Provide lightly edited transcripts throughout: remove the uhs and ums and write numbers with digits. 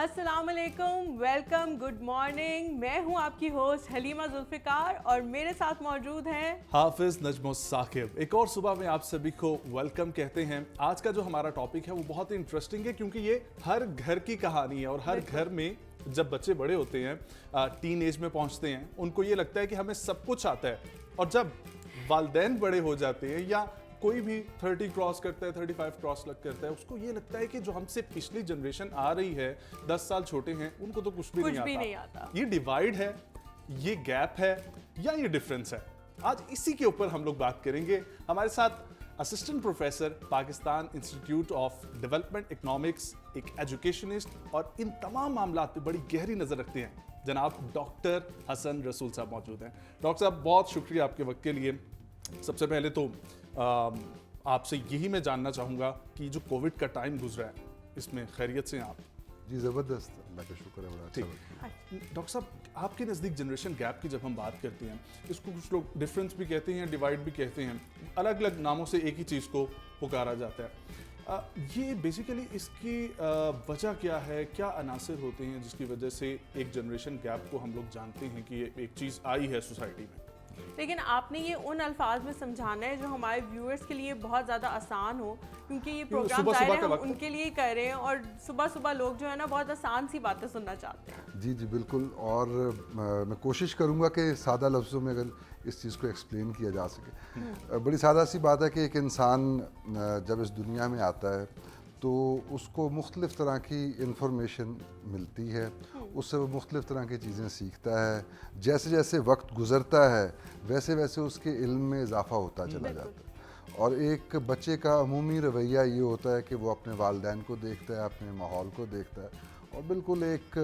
السلام علیکم، welcome, good morning. میں ہوں آپ کی ہوسٹ حلیمہ ذوالفقار اور میرے ساتھ موجود ہیں حافظ نجم الثاقب. ایک اور صبح میں آپ سبھی کو ویلکم کہتے ہیں. آج کا جو ہمارا ٹاپک ہے وہ بہت ہی انٹرسٹنگ ہے کیونکہ یہ ہر گھر کی کہانی ہے اور ہر گھر میں جب بچے بڑے ہوتے ہیں، ٹین ایج میں پہنچتے ہیں، ان کو یہ لگتا ہے کہ ہمیں سب کچھ آتا ہے، اور جب والدین بڑے ہو جاتے ہیں یا کوئی بھی 30 کراس کرتا ہے، 35 کراس کرتا ہے، اس کو یہ لگتا ہے کہ جو ہم سے پچھلی جنریشن آ رہی ہے 10 سال چھوٹے ہیں، ان کو تو کچھ بھی نہیں آتا. یہ ڈیوائیڈ ہے، یہ گیپ ہے یا یہ ڈفرنس ہے؟ آج اسی کے اوپر ہم لوگ بات کریں گے. ہمارے ساتھ assistant professor Pakistan institute of development economics, ایک ایجوکیشنسٹ اور ان تمام معاملات پہ بڑی گہری نظر رکھتے ہیں، جناب ڈاکٹر حسن رسول صاحب موجود ہیں. ڈاکٹر صاحب بہت شکریہ آپ کے وقت کے لیے. سب سے پہلے تو آپ سے یہی میں جاننا چاہوں گا کہ جو کووڈ کا ٹائم گزرا ہے، اس میں خیریت سے ہیں آپ؟ جی زبردست، اللہ کا شکر ہے. بڑا اچھا. ڈاکٹر صاحب آپ کے نزدیک جنریشن گیپ کی جب ہم بات کرتے ہیں، اس کو کچھ لوگ ڈفرینس بھی کہتے ہیں، ڈیوائڈ بھی کہتے ہیں، الگ الگ ناموں سے ایک ہی چیز کو پکارا جاتا ہے. یہ بیسیکلی اس کی وجہ کیا ہے؟ کیا عناصر ہوتے ہیں جس کی وجہ سے ایک جنریشن گیپ کو ہم لوگ جانتے ہیں کہ یہ ایک چیز آئی ہے سوسائٹی میں؟ لیکن آپ نے یہ ان الفاظ میں سمجھانا ہے جو ہمارے ویورز کے لیے بہت زیادہ آسان ہو، کیونکہ یہ پروگرام ظاہر ہے ہم ان کے لیے ہی کر رہے ہیں اور صبح صبح لوگ جو ہے نا بہت آسان سی باتیں سننا چاہتے ہیں. جی جی بالکل، اور میں کوشش کروں گا کہ سادہ لفظوں میں اگر اس چیز کو ایکسپلین کیا جا سکے. بڑی سادہ سی بات ہے کہ ایک انسان جب اس دنیا میں آتا ہے تو اس کو مختلف طرح کی انفارمیشن ملتی ہے، اس سے وہ مختلف طرح کی چیزیں سیکھتا ہے. جیسے جیسے وقت گزرتا ہے ویسے ویسے اس کے علم میں اضافہ ہوتا چلا جاتا ہے. اور ایک بچے کا عمومی رویہ یہ ہوتا ہے کہ وہ اپنے والدین کو دیکھتا ہے، اپنے ماحول کو دیکھتا ہے، اور بالکل ایک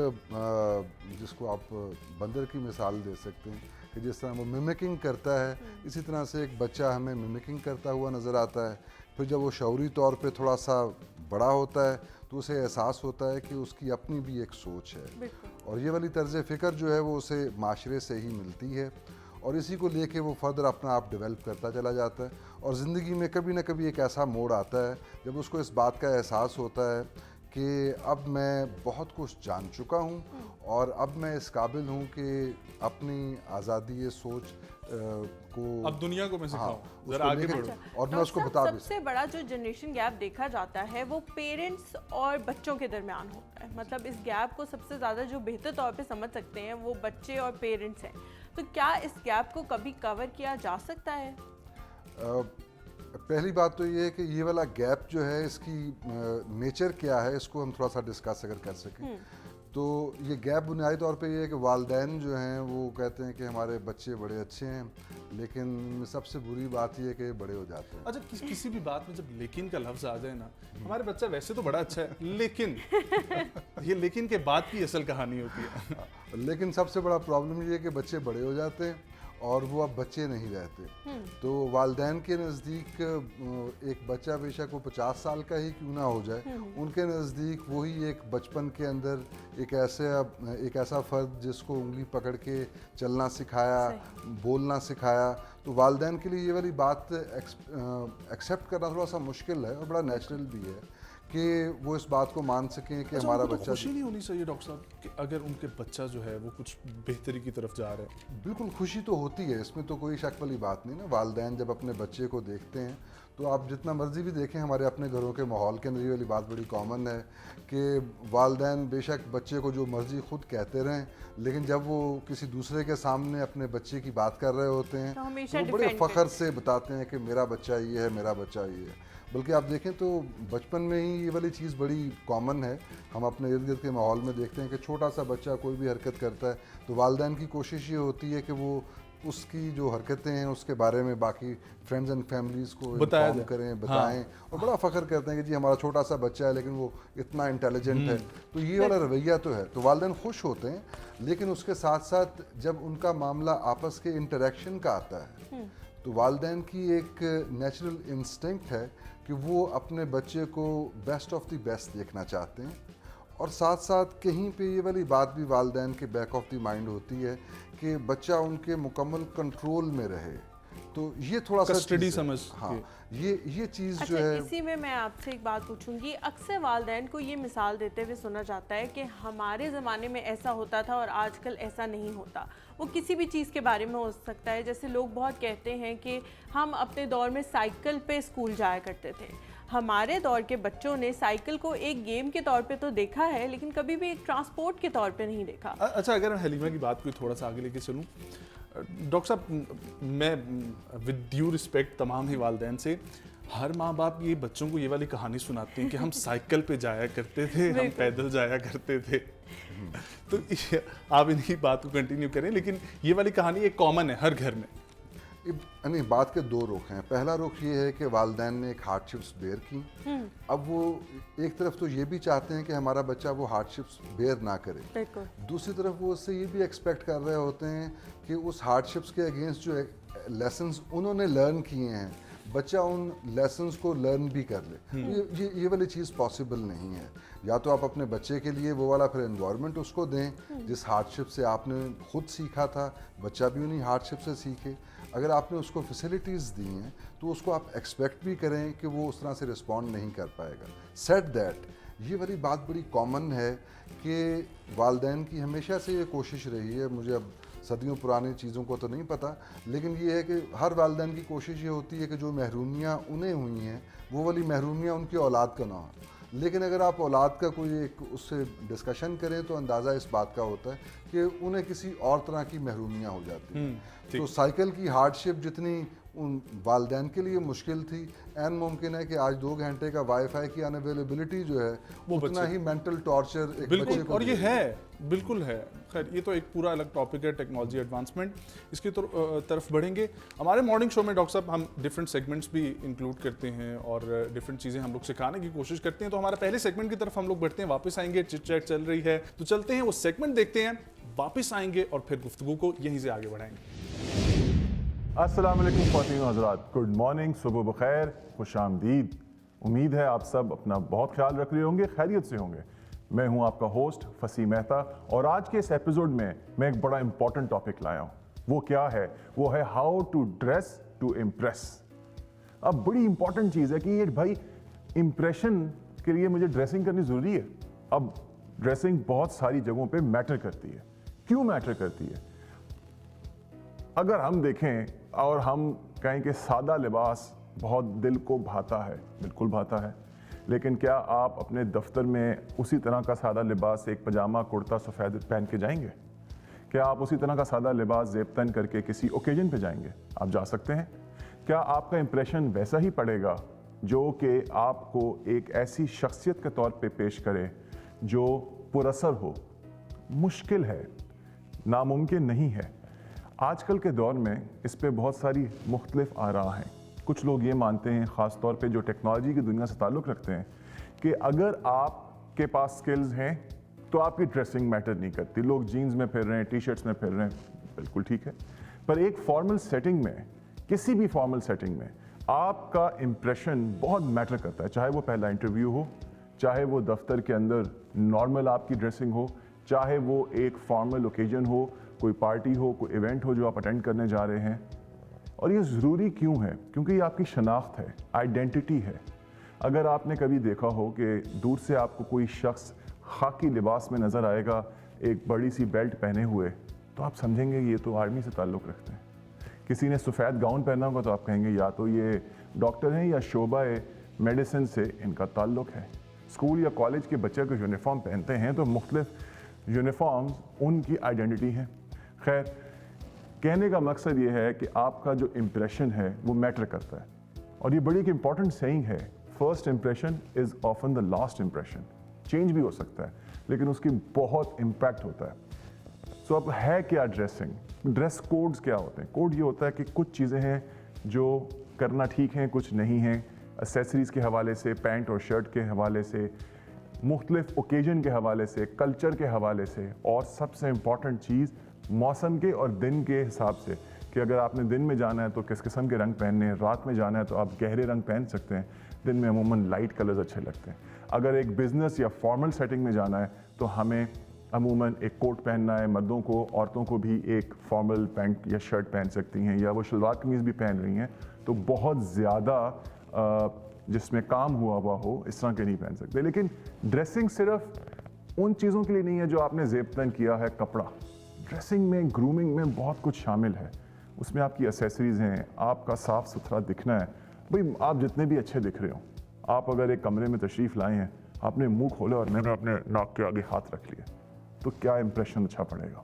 جس کو آپ بندر کی مثال دے سکتے ہیں کہ جس طرح وہ میمکنگ کرتا ہے، اسی طرح سے ایک بچہ ہمیں میمکنگ کرتا ہوا نظر آتا ہے. پھر جب وہ شعوری طور پہ تھوڑا سا بڑا ہوتا ہے تو اسے احساس ہوتا ہے کہ اس کی اپنی بھی ایک سوچ ہے، اور یہ والی طرز فکر جو ہے وہ اسے معاشرے سے ہی ملتی ہے، اور اسی کو لے کے وہ فردر اپنا آپ ڈیولپ کرتا چلا جاتا ہے. اور زندگی میں کبھی نہ کبھی ایک ایسا موڑ آتا ہے جب اس کو اس بات کا احساس ہوتا ہے کہ اب میں بہت کچھ جان چکا ہوں اور اب میں اس قابل ہوں کہ اپنی آزادی سوچ کو اب دنیا کو میں سکھاؤں، ذرا آگے بڑھو. اور میں اس کو بتا بھی سب سے بڑا جو جنریشن گیپ دیکھا جاتا ہے وہ پیرنٹس اور بچوں کے درمیان ہوتا ہے. مطلب اس گیپ کو سب سے زیادہ جو بہتر طور پہ سمجھ سکتے ہیں وہ بچے اور پیرنٹس ہیں. تو کیا اس گیپ کو کبھی کور کیا جا سکتا ہے؟ پہلی بات تو یہ ہے کہ یہ والا گیپ جو ہے اس کی نیچر کیا ہے، اس کو ہم تھوڑا سا ڈسکس اگر کر سکیں. تو یہ گیپ بنیادی طور پہ یہ ہے کہ والدین جو ہیں وہ کہتے ہیں کہ ہمارے بچے بڑے اچھے ہیں، لیکن سب سے بری بات یہ ہے کہ بڑے ہو جاتے ہیں. اچھا، کسی بھی بات میں جب لیکن کا لفظ آ جائے نا، ہمارے بچہ ویسے تو بڑا اچھا ہے لیکن یہ لیکن کے بعد کی اصل کہانی ہوتی ہے. لیکن سب سے بڑا پرابلم یہ ہے کہ بچے بڑے ہو جاتے ہیں اور وہ اب بچے نہیں رہتے. تو والدین کے نزدیک ایک بچہ بے شک وہ 50 سال کا ہی کیوں نہ ہو جائے، ان کے نزدیک وہی ایک بچپن کے اندر ایک ایسا فرد جس کو انگلی پکڑ کے چلنا سکھایا، بولنا سکھایا. تو والدین کے لیے یہ والی بات ایکسیپٹ کرنا تھوڑا سا مشکل ہے اور بڑا نیچرل بھی ہے کہ وہ اس بات کو مان سکیں کہ ہمارا بچہ. خوشی نہیں ہونی چاہیے ڈاکٹر صاحب کہ اگر ان کے بچہ جو ہے وہ کچھ بہتری کی طرف جا رہا ہے؟ بالکل خوشی تو ہوتی ہے، اس میں تو کوئی شک والی بات نہیں نا. والدین جب اپنے بچے کو دیکھتے ہیں تو آپ جتنا مرضی بھی دیکھیں، ہمارے اپنے گھروں کے ماحول کے اندر یہ والی بات بڑی کامن ہے کہ والدین بے شک بچے کو جو مرضی خود کہتے رہیں، لیکن جب وہ کسی دوسرے کے سامنے اپنے بچے کی بات کر رہے ہوتے ہیں تو وہ بڑے فخر سے بتاتے ہیں کہ میرا بچہ یہ ہے، میرا بچہ یہ ہے. بلکہ آپ دیکھیں تو بچپن میں ہی یہ والی چیز بڑی کامن ہے. ہم اپنے ارد گرد کے ماحول میں دیکھتے ہیں کہ چھوٹا سا بچہ کوئی بھی حرکت کرتا ہے تو والدین کی کوشش یہ ہوتی ہے کہ وہ اس کی جو حرکتیں ہیں اس کے بارے میں باقی فرینڈز اینڈ فیملیز کو انفارم کریں، بتائیں، اور بڑا فخر کرتے ہیں کہ جی ہمارا چھوٹا سا بچہ ہے لیکن وہ اتنا انٹیلیجنٹ ہے. تو یہ والا رویہ تو ہے، تو والدین خوش ہوتے ہیں. لیکن اس کے ساتھ ساتھ جب ان کا معاملہ آپس کے انٹریکشن کا آتا ہے تو والدین کی ایک نیچرل انسٹنکٹ ہے کہ وہ اپنے بچے کو بیسٹ آف دی بیسٹ دیکھنا چاہتے ہیں. اور ساتھ ساتھ کہیں پہ یہ والی بات بھی والدین کے بیک آف دی مائنڈ ہوتی ہے کہ بچہ ان کے مکمل کنٹرول میں رہے، تو یہ تھوڑا سا Custody سمجھ ہاں کے۔ یہ چیز جو اچھا، ہے اسی میں آپ سے ایک بات پوچھوں گی، اکثر والدین کو یہ مثال دیتے ہوئے سنا جاتا ہے کہ ہمارے زمانے میں ایسا ہوتا تھا اور آج کل ایسا نہیں ہوتا۔ وہ کسی بھی چیز کے بارے میں ہو سکتا ہے، جیسے لوگ بہت کہتے ہیں کہ ہم اپنے دور میں سائیکل پہ اسکول جایا کرتے تھے، ہمارے دور کے بچوں نے سائیکل کو ایک گیم کے طور پہ تو دیکھا ہے لیکن کبھی بھی ایک ٹرانسپورٹ کے طور پہ نہیں دیکھا۔ اچھا، اگر میں حلیمہ کی بات کو تھوڑا سا آگے لے کے چلوں، ڈاکٹر صاحب میں ود ڈیو رسپیکٹ تمام ہی والدین سے، ہر ماں باپ یہ بچوں کو یہ والی کہانی سناتے ہیں کہ ہم سائیکل پہ جایا کرتے تھے، ہم پیدل جایا کرتے تھے، تو آپ انہی بات کو کنٹینیو کریں، لیکن یہ والی کہانی ایک کامن ہے ہر گھر میں۔ یعنی بات کے دو رخ ہیں۔ پہلا رخ یہ ہے کہ والدین نے ایک ہارڈ شپس بیئر کی، اب وہ ایک طرف تو یہ بھی چاہتے ہیں کہ ہمارا بچہ وہ ہارڈ شپس بیئر نہ کرے، دوسری طرف وہ اس سے یہ بھی ایکسپیکٹ کر رہے ہوتے ہیں کہ اس ہارڈ شپس کے اگینسٹ جو لیسنس انہوں نے لرن کیے ہیں بچہ ان لیسنس کو لرن بھی کر لے۔ یہ والی چیز پاسبل نہیں ہے۔ یا تو آپ اپنے بچے کے لیے وہ والا پھر انوائرمنٹ اس کو دیں جس ہارڈ شپ سے آپ نے خود سیکھا تھا، بچہ بھی انہیں ہارڈ شپ سے سیکھے۔ اگر آپ نے اس کو فیسلٹیز دی ہیں تو اس کو آپ ایکسپیکٹ بھی کریں کہ وہ اس طرح سے رسپونڈ نہیں کر پائے گا۔ سیٹ دیٹ، یہ والی بات بڑی کامن ہے کہ والدین کی ہمیشہ سے یہ کوشش رہی ہے، مجھے اب صدیوں پرانی چیزوں کو تو نہیں پتہ، لیکن یہ ہے کہ ہر والدین کی کوشش یہ ہوتی ہے کہ جو محرومیاں انہیں ہوئی ہیں وہ والی محرومیاں ان کی اولاد کو نہ ہوں۔ لیکن اگر آپ اولاد کا کوئی ایک اس سے ڈسکشن کریں تو اندازہ اس بات کا ہوتا ہے کہ انہیں کسی اور طرح کی محرومیاں ہو جاتی ہیں۔ تو سائیکل کی ہارڈ شپ جتنی ان والدین کے لیے مشکل تھی، این ممکن ہے کہ آج 2 گھنٹے کا وائی فائی کی انویلیبلٹی جو ہے اتنا ہی مینٹل ٹارچر ایک بچے کو، اور یہ ہے بالکل ہے۔ خیر یہ تو ایک پورا الگ ٹاپک ہے، ٹیکنالوجی ایڈوانسمنٹ، اس کی طرف بڑھیں گے۔ ہمارے مارننگ شو میں ڈاکٹر صاحب ہم ڈفرینٹ سیگمنٹس بھی انکلوڈ کرتے ہیں اور ڈفرینٹ چیزیں ہم لوگ سکھانے کی کوشش کرتے ہیں، تو ہمارا پہلے سیگمنٹ کی طرف ہم لوگ بڑھتے ہیں، واپس آئیں گے، چٹ چیٹ چل رہی ہے تو چلتے ہیں وہ سیگمنٹ دیکھتے ہیں، واپس آئیں گے اور پھر گفتگو کو یہیں سے آگے بڑھائیں گے۔ السلام علیکم خواتین و حضرات، گڈ مارننگ، صبح بخیر، خوش آمدید۔ امید ہے آپ سب اپنا بہت خیال رکھ رہے ہوں گے، خیریت سے ہوں گے۔ میں ہوں آپ کا ہوسٹ فصیح مہتا، اور آج کے اس ایپیسوڈ میں ایک بڑا امپورٹنٹ ٹاپک لایا ہوں۔ وہ کیا ہے؟ وہ ہے how to dress to impress. اب بڑی امپورٹنٹ چیز ہے کہ یہ بھائی امپریشن کے لیے مجھے ڈریسنگ کرنی ضروری ہے۔ اب ڈریسنگ بہت ساری جگہوں پہ میٹر کرتی ہے۔ کیوں میٹر کرتی ہے؟ اگر ہم دیکھیں اور ہم کہیں کہ سادہ لباس بہت دل کو بھاتا ہے، بالکل بھاتا ہے، لیکن کیا آپ اپنے دفتر میں اسی طرح کا سادہ لباس، ایک پجامہ کرتا سفید پہن کے جائیں گے؟ کیا آپ اسی طرح کا سادہ لباس زیب تن کر کے کسی اوکیجن پہ جائیں گے؟ آپ جا سکتے ہیں۔ کیا آپ کا امپریشن ویسا ہی پڑے گا جو کہ آپ کو ایک ایسی شخصیت کے طور پہ پیش کرے جو پراثر ہو؟ مشکل ہے، ناممکن نہیں ہے۔ آج کل کے دور میں اس پہ بہت ساری مختلف آراء ہیں۔ کچھ لوگ یہ مانتے ہیں، خاص طور پہ جو ٹیکنالوجی کی دنیا سے تعلق رکھتے ہیں، کہ اگر آپ کے پاس سکلز ہیں تو آپ کی ڈریسنگ میٹر نہیں کرتی۔ لوگ جینز میں پھر رہے ہیں، ٹی شرٹس میں پھر رہے ہیں، بالکل ٹھیک ہے، پر ایک فارمل سیٹنگ میں، کسی بھی فارمل سیٹنگ میں آپ کا امپریشن بہت میٹر کرتا ہے، چاہے وہ پہلا انٹرویو ہو، چاہے وہ دفتر کے اندر نارمل آپ کی ڈریسنگ ہو، چاہے وہ ایک فارمل اوکیجن ہو، کوئی پارٹی ہو، کوئی ایونٹ ہو جو آپ اٹینڈ کرنے جا رہے ہیں۔ اور یہ ضروری کیوں ہے؟ کیونکہ یہ آپ کی شناخت ہے، آئیڈینٹیٹی ہے۔ اگر آپ نے کبھی دیکھا ہو کہ دور سے آپ کو کوئی شخص خاکی لباس میں نظر آئے گا، ایک بڑی سی بیلٹ پہنے ہوئے، تو آپ سمجھیں گے یہ تو آرمی سے تعلق رکھتے ہیں۔ کسی نے سفید گاؤن پہنا ہوگا تو آپ کہیں گے یا تو یہ ڈاکٹر ہیں یا شعبہ میڈیسن سے ان کا تعلق ہے۔ اسکول یا کالج کے بچے کو یونیفارم پہنتے ہیں تو مختلف یونیفارمز ان کی آئیڈینٹی ہیں۔ خیر، کہنے کا مقصد یہ ہے کہ آپ کا جو امپریشن ہے وہ میٹر کرتا ہے، اور یہ بڑی ایک امپورٹنٹ سیئنگ ہے، first impression is often the last impression. Change بھی ہو سکتا ہے لیکن اس کی بہت امپیکٹ ہوتا ہے۔ سو اب ہے کیا ڈریسنگ؟ ڈریس کوڈز کیا ہوتے ہیں؟ کوڈ یہ ہوتا ہے کہ کچھ چیزیں ہیں جو کرنا ٹھیک ہیں، کچھ نہیں ہیں، اسیسریز کے حوالے سے، پینٹ اور شرٹ کے حوالے سے، مختلف اوکیجن کے حوالے سے، کلچر کے حوالے سے، اور سب سے امپورٹنٹ چیز موسم کے اور دن کے حساب سے، کہ اگر آپ نے دن میں جانا ہے تو کس قسم کے رنگ پہننے ہیں، رات میں جانا ہے تو آپ گہرے رنگ پہن سکتے ہیں، دن میں عموماً لائٹ کلرز اچھے لگتے ہیں۔ اگر ایک بزنس یا فارمل سیٹنگ میں جانا ہے تو ہمیں अमूमन एक कोट पहनना है मर्दों को, औरतों को भी एक फॉर्मल पैंट या शर्ट पहन सकती हैं, या वो शलवार कमीज़ भी पहन रही हैं, तो बहुत ज़्यादा जिसमें काम हुआ हो इस तरह के नहीं पहन सकते। लेकिन ड्रेसिंग सिर्फ उन चीज़ों के लिए नहीं है जो आपने ज़ेबतन किया है कपड़ा। ड्रेसिंग में, ग्रूमिंग में बहुत कुछ शामिल है। उसमें आपकी एसेसरीज़ हैं, आपका साफ़ सुथरा दिखना है। भाई आप जितने भी अच्छे दिख रहे हो, आप अगर एक कमरे में तशरीफ़ लाए हैं, आपने मुंह खोला और मैंने अपने नाक के आगे हाथ रख लिया, तो क्या इंप्रेशन अच्छा पड़ेगा।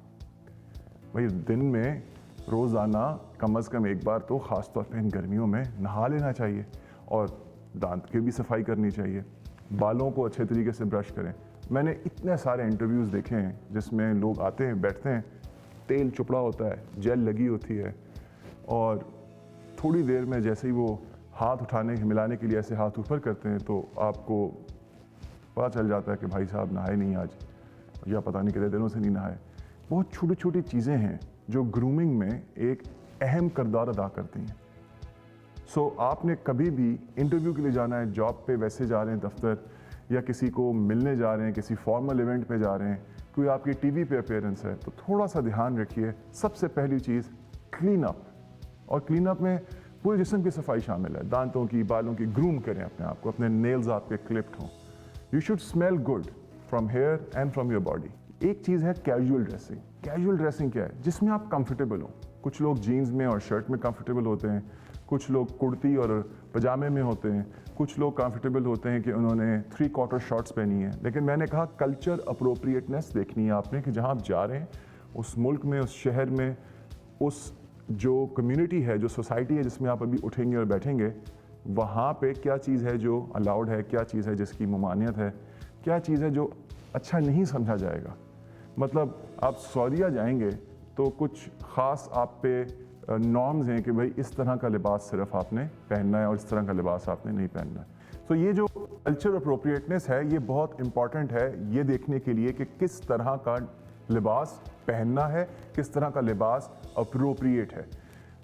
भाई दिन में रोज़ाना कम अज़ कम एक बार तो ख़ास तौर पे इन गर्मियों में नहा लेना चाहिए, और दांत की भी सफाई करनी चाहिए, बालों को अच्छे तरीके से ब्रश करें। मैंने इतने सारे इंटरव्यूज़ देखे हैं जिसमें लोग आते हैं, बैठते हैं, तेल चुपड़ा होता है, जेल लगी होती है, और थोड़ी देर में जैसे ही वो हाथ उठाने मिलाने के लिए ऐसे हाथ ऊपर करते हैं तो आपको पता चल जाता है कि भाई साहब नहाए नहीं आज, या पता नहीं कितने दिनों से नहीं नहाए। बहुत छोटी छोटी चीज़ें हैं जो ग्रूमिंग में एक अहम किरदार अदा करती हैं। सो आपने कभी भी इंटरव्यू के लिए जाना है, जॉब पे वैसे जा रहे हैं दफ्तर, या किसी को मिलने जा रहे हैं, किसी फॉर्मल इवेंट पे जा रहे हैं, कोई आपकी टीवी पे अपीयरेंस है, तो थोड़ा सा ध्यान रखिए। सबसे पहली चीज़ क्लीन अप, और क्लीन अप में पूरे जिस्म की सफाई शामिल है, दांतों की, बालों की। ग्रूम करें अपने आप को, अपने नेल्स आपके क्लिप्ड हों। You should smell good from here and from your body. एक चीज़ है कैजुअल ड्रेसिंग। कैजुअल ड्रेसिंग क्या है? जिसमें आप कंफर्टेबल हो। कुछ लोग जीन्स में और शर्ट में कंफर्टेबल होते हैं, कुछ लोग कुर्ती और पजामे में होते हैं, कुछ लोग कंफर्टेबल होते हैं कि उन्होंने 3/4 शॉर्ट्स पहनी है। लेकिन मैंने कहा कल्चर अप्रोप्रिएटनेस देखनी है आपने, कि जहाँ आप जा रहे हैं उस मुल्क में, उस शहर में, उस जो कम्युनिटी है, जो सोसाइटी है जिसमें आप अभी उठेंगे और बैठेंगे, वहाँ पे क्या चीज़ है जो अलाउड है, क्या चीज़ है जिसकी ममानियत है, क्या चीज़ है जो अच्छा नहीं समझा जाएगा। मतलब आप सऊदीया जाएंगे तो कुछ ख़ास आप पे नॉर्म्स हैं कि भाई इस तरह का लिबास सिर्फ आपने पहनना है और इस तरह का लिबास आपने नहीं पहनना है। तो ये जो कल्चर अप्रोप्रिएटनेस है ये बहुत इंपॉर्टेंट है ये देखने के लिए कि किस तरह का लिबास पहनना है, किस तरह का लिबास अप्रोप्रिएट है।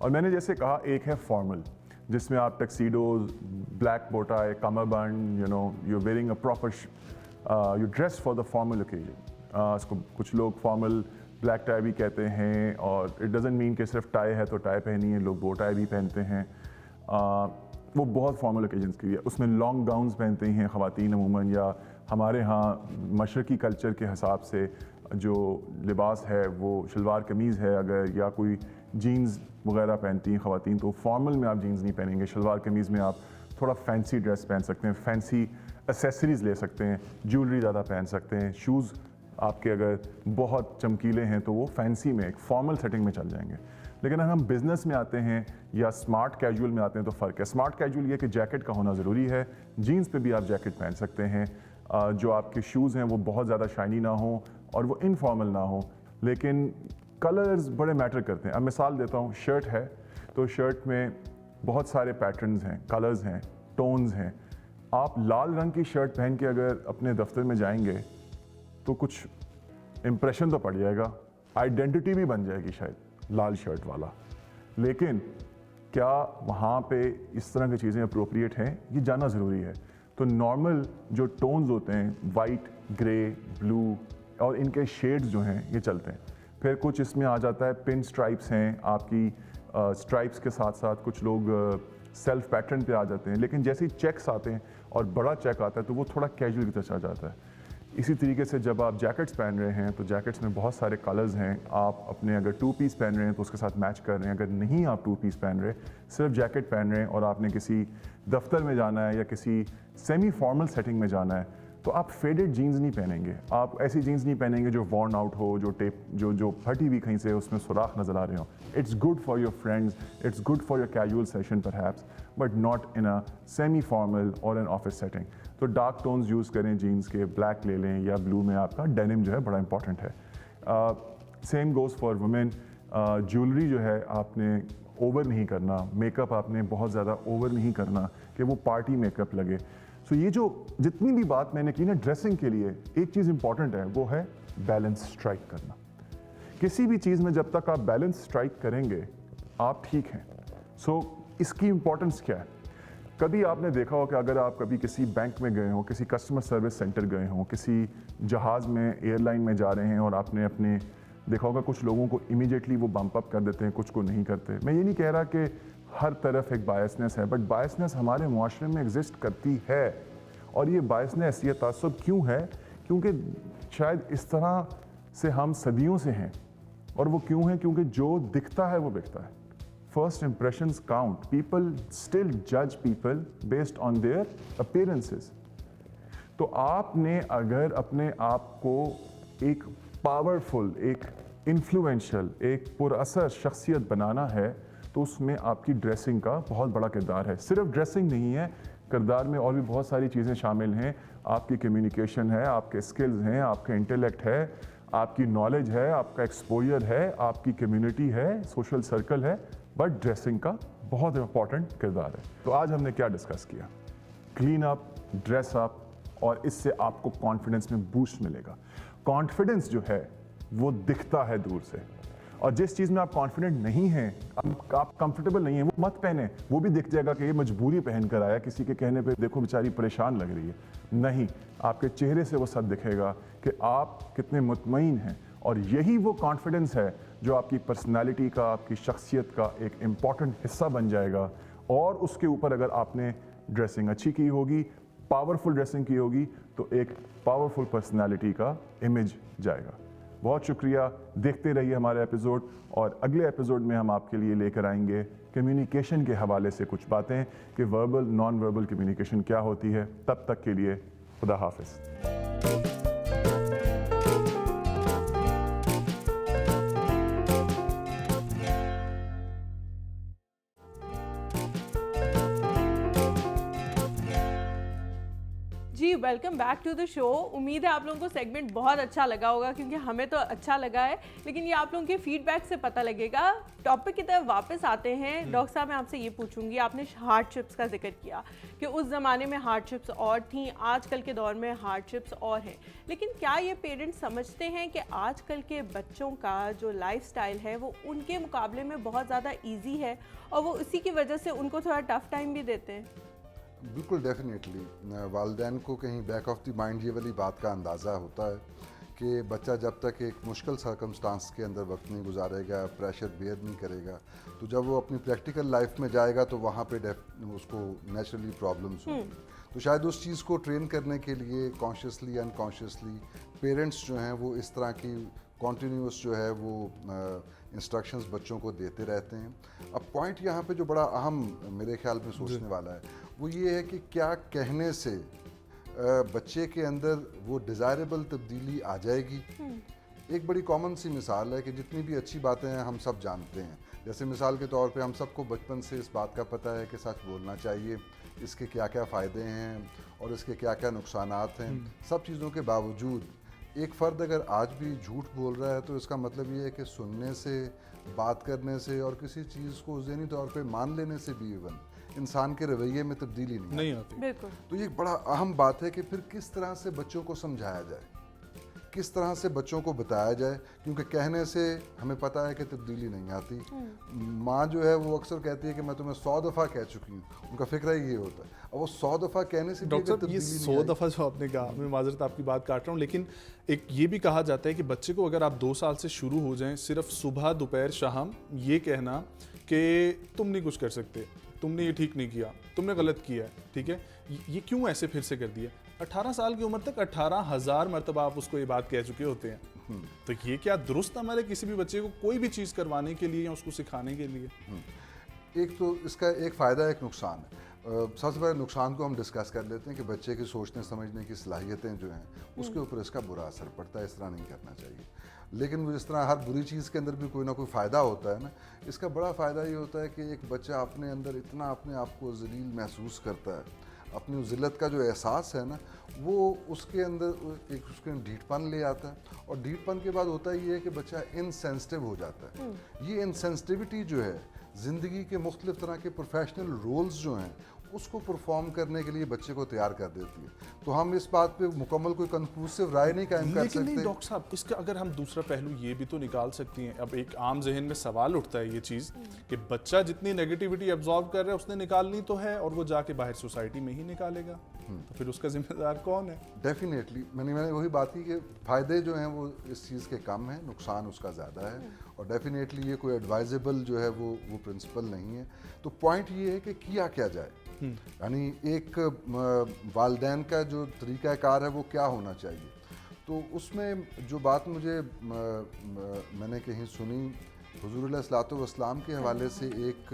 और मैंने जैसे कहा, एक है फॉर्मल, जिसमें आप tuxedos, black bow tie, cummerbund, you wearing a proper, you dress for the formal occasion. इसको कुछ लोग फॉर्मल ब्लैक टाई भी कहते हैं, और इट डजंट मीन कि सिर्फ टाई है तो टाई पहनी है, लोग बो टाई भी पहनते हैं। वो बहुत फॉर्मल ओकेजन्स के लिए। उसमें लॉन्ग गाउन्स पहनते हैं ख़वातीन अमूमन, या हमारे यहाँ मशरक़ी कल्चर के हिसाब से जो लिबास है वो शलवार कमीज़ है अगर, या कोई जीन्स वगैरह पहनती हैं ख़वातीन, तो फॉर्मल में आप जीन्स नहीं पहनेंगे। शलवार कमीज़ में आप थोड़ा फैंसी ड्रेस पहन सकते हैं, फैंसी एसेसरीज़ ले सकते हैं, ज्वेलरी ज़्यादा पहन सकते हैं। शूज़ आपके अगर बहुत चमकीले हैं तो वो फैंसी में, एक फॉर्मल सेटिंग में चल जाएंगे। लेकिन अगर हम बिज़नेस में आते हैं या स्मार्ट कैजुअल में आते हैं तो फ़र्क है। स्मार्ट कैजुअल ये कि जैकेट का होना ज़रूरी है, जीन्स पे भी आप जैकेट पहन सकते हैं। जो आपके शूज़ हैं वो बहुत ज़्यादा शाइनी ना हो और वो इनफॉर्मल ना हो, लेकिन कलर्स बड़े मैटर करते हैं। अब मिसाल देता हूँ, शर्ट है तो शर्ट में बहुत सारे पैटर्न्स हैं, कलर्स हैं, टोन्स हैं। आप लाल रंग की शर्ट पहन के अगर अपने दफ्तर में जाएंगे तो कुछ इम्प्रेशन तो पड़ जाएगा, आइडेंटिटी भी बन जाएगी शायद लाल शर्ट वाला। लेकिन क्या वहाँ पे इस तरह की चीज़ें अप्रोप्रिएट हैं, ये जानना ज़रूरी है। तो नॉर्मल जो टोन्स होते हैं, वाइट, ग्रे, ब्लू, और इनके शेड्स जो हैं ये चलते हैं। फिर कुछ इसमें आ जाता है पिन स्ट्राइप्स हैं आपकी, स्ट्राइप्स के साथ साथ कुछ लोग सेल्फ पैटर्न पे आ जाते हैं। लेकिन जैसे ही चेक्स आते हैं और बड़ा चेक आता है तो वो थोड़ा कैजुअल की तरह आ जाता है। इसी तरीके से जब आप जैकेट्स पहन रहे हैं तो जैकेट्स में बहुत सारे कलर्स हैं। आप अपने अगर 2 पीस पहन रहे हैं तो उसके साथ मैच कर रहे हैं। अगर नहीं आप 2 पीस पहन रहे, सिर्फ जैकेट पहन रहे हैं और आपने किसी दफ्तर में जाना है या किसी सेमी फॉर्मल सेटिंग में जाना है, तो आप फेडेड जीन्स नहीं पहनेंगे। आप ऐसी जीन्स नहीं पहनेंगे जो वॉर्न आउट हो, जो फटी हुई कहीं से उसमें सुराख नज़र आ रहे हो। It's good for your friends, it's good for your casual session perhaps, but not in a semi formal और एन ऑफिस सेटिंग। तो डार्क टोन्स यूज़ करें जीन्स के, ब्लैक ले लें या ब्लू में आपका डेनिम जो है बड़ा इंपॉर्टेंट है। Same goes for women. Jewellery जो है आपने ओवर नहीं करना, मेकअप आपने बहुत ज़्यादा ओवर नहीं करना कि वो पार्टी मेकअप लगे। सो ये जो जितनी भी बात मैंने की ना ड्रेसिंग के लिए, एक चीज़ इंपॉर्टेंट है, वो है बैलेंस स्ट्राइक करना। किसी भी चीज़ में जब तक आप बैलेंस स्ट्राइक करेंगे आप ठीक हैं। सो इसकी इंपॉर्टेंस क्या है? कभी आपने देखा हो कि अगर आप कभी किसी बैंक में गए हो, किसी कस्टमर सर्विस सेंटर गए हो, किसी जहाज़ में एयरलाइन में जा रहे हैं और आपने अपने देखा होगा कुछ लोगों को इमीडिएटली वो बम्प अप कर देते हैं, कुछ को नहीं करते। मैं ये नहीं कह रहा कि हर तरफ एक बायसनेस है, बट बायसनेस हमारे मुआशरे में एग्जिस्ट करती है। और ये बायसनेस, ये तासुब क्यों है? क्योंकि शायद इस तरह से हम सदियों से हैं। और वो क्यों है? क्योंकि जो दिखता है वो बिकता है। First impressions count. People still judge people based on their appearances. तो आपने अगर अपने आप को एक पावरफुल, एक इन्फ्लुएंशियल, एक पुरअसर शख्सियत बनाना है तो उसमें आपकी ड्रेसिंग का बहुत बड़ा किरदार है। सिर्फ ड्रेसिंग नहीं है, किरदार में और भी बहुत सारी चीज़ें शामिल हैं। आपकी कम्युनिकेशन है, आपके स्किल्स हैं, आपका इंटेलेक्ट है, आपकी नॉलेज है, आपका एक्सपोजर है, आपकी कम्युनिटी है, सोशल सर्कल है, बट ड्रेसिंग का बहुत इंपॉर्टेंट किरदार है। तो आज हमने क्या डिस्कस किया? क्लीन अप, ड्रेस अप, और इससे आपको कॉन्फिडेंस में बूस्ट मिलेगा। कॉन्फिडेंस जो है वो दिखता है दूर से, और जिस चीज़ में आप कॉन्फिडेंट नहीं हैं, आप कंफर्टेबल नहीं हैं, वो मत पहने। वो भी दिख जाएगा कि ये मजबूरी पहन कर आया, किसी के कहने पे देखो बेचारी परेशान लग रही है। नहीं, आपके चेहरे से वो सब दिखेगा कि आप कितने मुतमईन हैं। और यही वो कॉन्फिडेंस है जो आपकी पर्सनालिटी का, आपकी शख्सियत का एक इम्पॉर्टेंट हिस्सा बन जाएगा। और उसके ऊपर अगर आपने ड्रेसिंग अच्छी की होगी, पावरफुल ड्रेसिंग की होगी, तो एक पावरफुल पर्सनालिटी का इमेज जाएगा। बहुत शुक्रिया, देखते रहिए हमारे एपिसोड, और अगले एपिसोड में हम आपके लिए लेकर आएंगे कम्युनिकेशन के हवाले से कुछ बातें कि वर्बल नॉन वर्बल कम्युनिकेशन क्या होती है। तब तक के लिए खुदा हाफिज़। जी welcome back to the show. उम्मीद है आप लोगों को सेगमेंट बहुत अच्छा लगा होगा, क्योंकि हमें तो अच्छा लगा है, लेकिन ये आप लोगों के फीडबैक से पता लगेगा। टॉपिक की तरफ वापस आते हैं। डॉक्टर साहब, मैं आपसे ये पूछूंगी, आपने हार्डशिप्स का जिक्र किया कि उस ज़माने में हार्डशिप्स और थी, आजकल के दौर में हार्डशिप्स और हैं, लेकिन क्या ये पेरेंट्स समझते हैं कि आजकल के बच्चों का जो लाइफस्टाइल है वो उनके मुकाबले में बहुत ज़्यादा ईजी है और वो इसी की वजह से उनको थोड़ा टफ टाइम भी देते हैं? बिल्कुल डेफिनेटली वालिदैन को कहीं बैक ऑफ द माइंड ये वाली बात का अंदाज़ा होता है कि बच्चा जब तक एक मुश्किल सर्कमस्टांस के अंदर वक्त नहीं गुजारेगा, प्रेशर बेयर नहीं करेगा, तो जब वो अपनी प्रैक्टिकल लाइफ में जाएगा तो वहाँ पे उसको नेचुरली प्रॉब्लम्स होंगी। तो शायद उस चीज़ को ट्रेन करने के लिए कॉन्शियसली अनकॉन्शियसली पेरेंट्स जो हैं वो इस तरह की कॉन्टीन्यूस जो है वो इंस्ट्रक्शंस बच्चों को देते रहते हैं। अब पॉइंट यहाँ पे जो बड़ा अहम मेरे ख्याल में सोचने वाला है वो ये है कि क्या कहने से बच्चे के अंदर वो डिज़ायरेबल तब्दीली आ जाएगी। एक बड़ी कॉमन सी मिसाल है कि जितनी भी अच्छी बातें हैं हम सब जानते हैं। जैसे मिसाल के तौर पे हम सबको बचपन से इस बात का पता है कि सच बोलना चाहिए, इसके क्या क्या फ़ायदे हैं और इसके क्या क्या नुकसानात हैं। सब चीज़ों के बावजूद एक फ़र्द अगर आज भी झूठ बोल रहा है तो इसका मतलब ये है कि सुनने से, बात करने से और किसी चीज़ को ज़हनी तौर पे मान लेने से भी इवन इंसान के रवैये में तब्दीली नहीं आती। बिल्कुल। तो ये एक बड़ा अहम बात है कि फिर किस तरह से बच्चों को समझाया जाए, किस तरह से बच्चों को बताया जाए, क्योंकि कहने से हमें पता है कि तब्दीली नहीं आती। माँ जो है वो अक्सर कहती है कि मैं तुम्हें 100 दफ़ा कह चुकी हूँ, उनका फिक्र ही ये होता है। और वो 100 दफ़ा कहने से डॉक्टर साहब, ये 100 दफ़ा जो आपने कहा, मैं माजरत आपकी बात काट रहा हूँ, लेकिन एक ये भी कहा जाता है कि बच्चे को अगर आप 2 साल से शुरू हो जाएं सिर्फ सुबह दोपहर शाम ये कहना कि तुम नहीं कुछ कर सकते, तुमने ये ठीक नहीं किया, तुमने गलत किया है, ठीक है, ये क्यों ऐसे फिर से कर दिया? 18 साल की उम्र तक 18,000 मरतबा आप उसको ये बात कह चुके होते हैं। तो ये क्या दुरुस्त हमारे किसी भी बच्चे को कोई भी चीज़ करवाने के लिए या उसको सिखाने के लिए? एक तो इसका एक फ़ायदा एक नुकसान है। सबसे पहले नुकसान को हम डिस्कस कर लेते हैं कि बच्चे की सोचने समझने की सलाहियतें जो हैं उसके ऊपर इसका बुरा असर पड़ता है। इस तरह नहीं करना चाहिए। लेकिन जिस तरह हर बुरी चीज़ के अंदर भी कोई ना कोई फ़ायदा होता है ना, इसका बड़ा फ़ायदा ये होता है कि एक बच्चा अपने अंदर इतना अपने आप को ज़लील महसूस करता है, अपनी ज़िल्लत का जो एहसास है ना वो उसके अंदर एक उसके ढीठपन ले आता है। और ढीठपन के बाद होता ये है कि बच्चा इनसेंसिटिव हो जाता है। ये इनसेंसिटिविटी जो है ज़िंदगी के मुख्तलिफ तरह के प्रोफेशनल रोल्स जो हैं उसको परफॉर्म करने के लिए बच्चे को तैयार कर देती है। तो हम इस बात पे मुकम्मल कोई कंक्लूसिव राय नहीं कायम कर लेकिन नहीं सकते। डॉक्टर साहब, इसका अगर हम दूसरा पहलू ये भी तो निकाल सकती हैं। अब एक आम जहन में सवाल उठता है ये चीज़ कि बच्चा जितनी नेगेटिविटी एब्जॉर्ब कर रहा है उसने निकालनी तो है, और वो जाके बाहर सोसाइटी में ही निकालेगा, तो फिर उसका जिम्मेदार कौन है? डेफिनेटली मैंने वही बात की कि फ़ायदे जो हैं वो इस चीज़ के कम हैं, नुकसान उसका ज़्यादा है, और डेफिनेटली ये कोई एडवाइजेबल जो है वो प्रिंसिपल नहीं है। तो पॉइंट ये है कि किया क्या जाए, यानी एक वालिदैन का जो तरीक़ाकार है वो क्या होना चाहिए। तो उसमें जो बात मुझे मैंने कहीं सुनी हुज़ूर अलैहिस्सलातु वस्सलाम के हवाले से, एक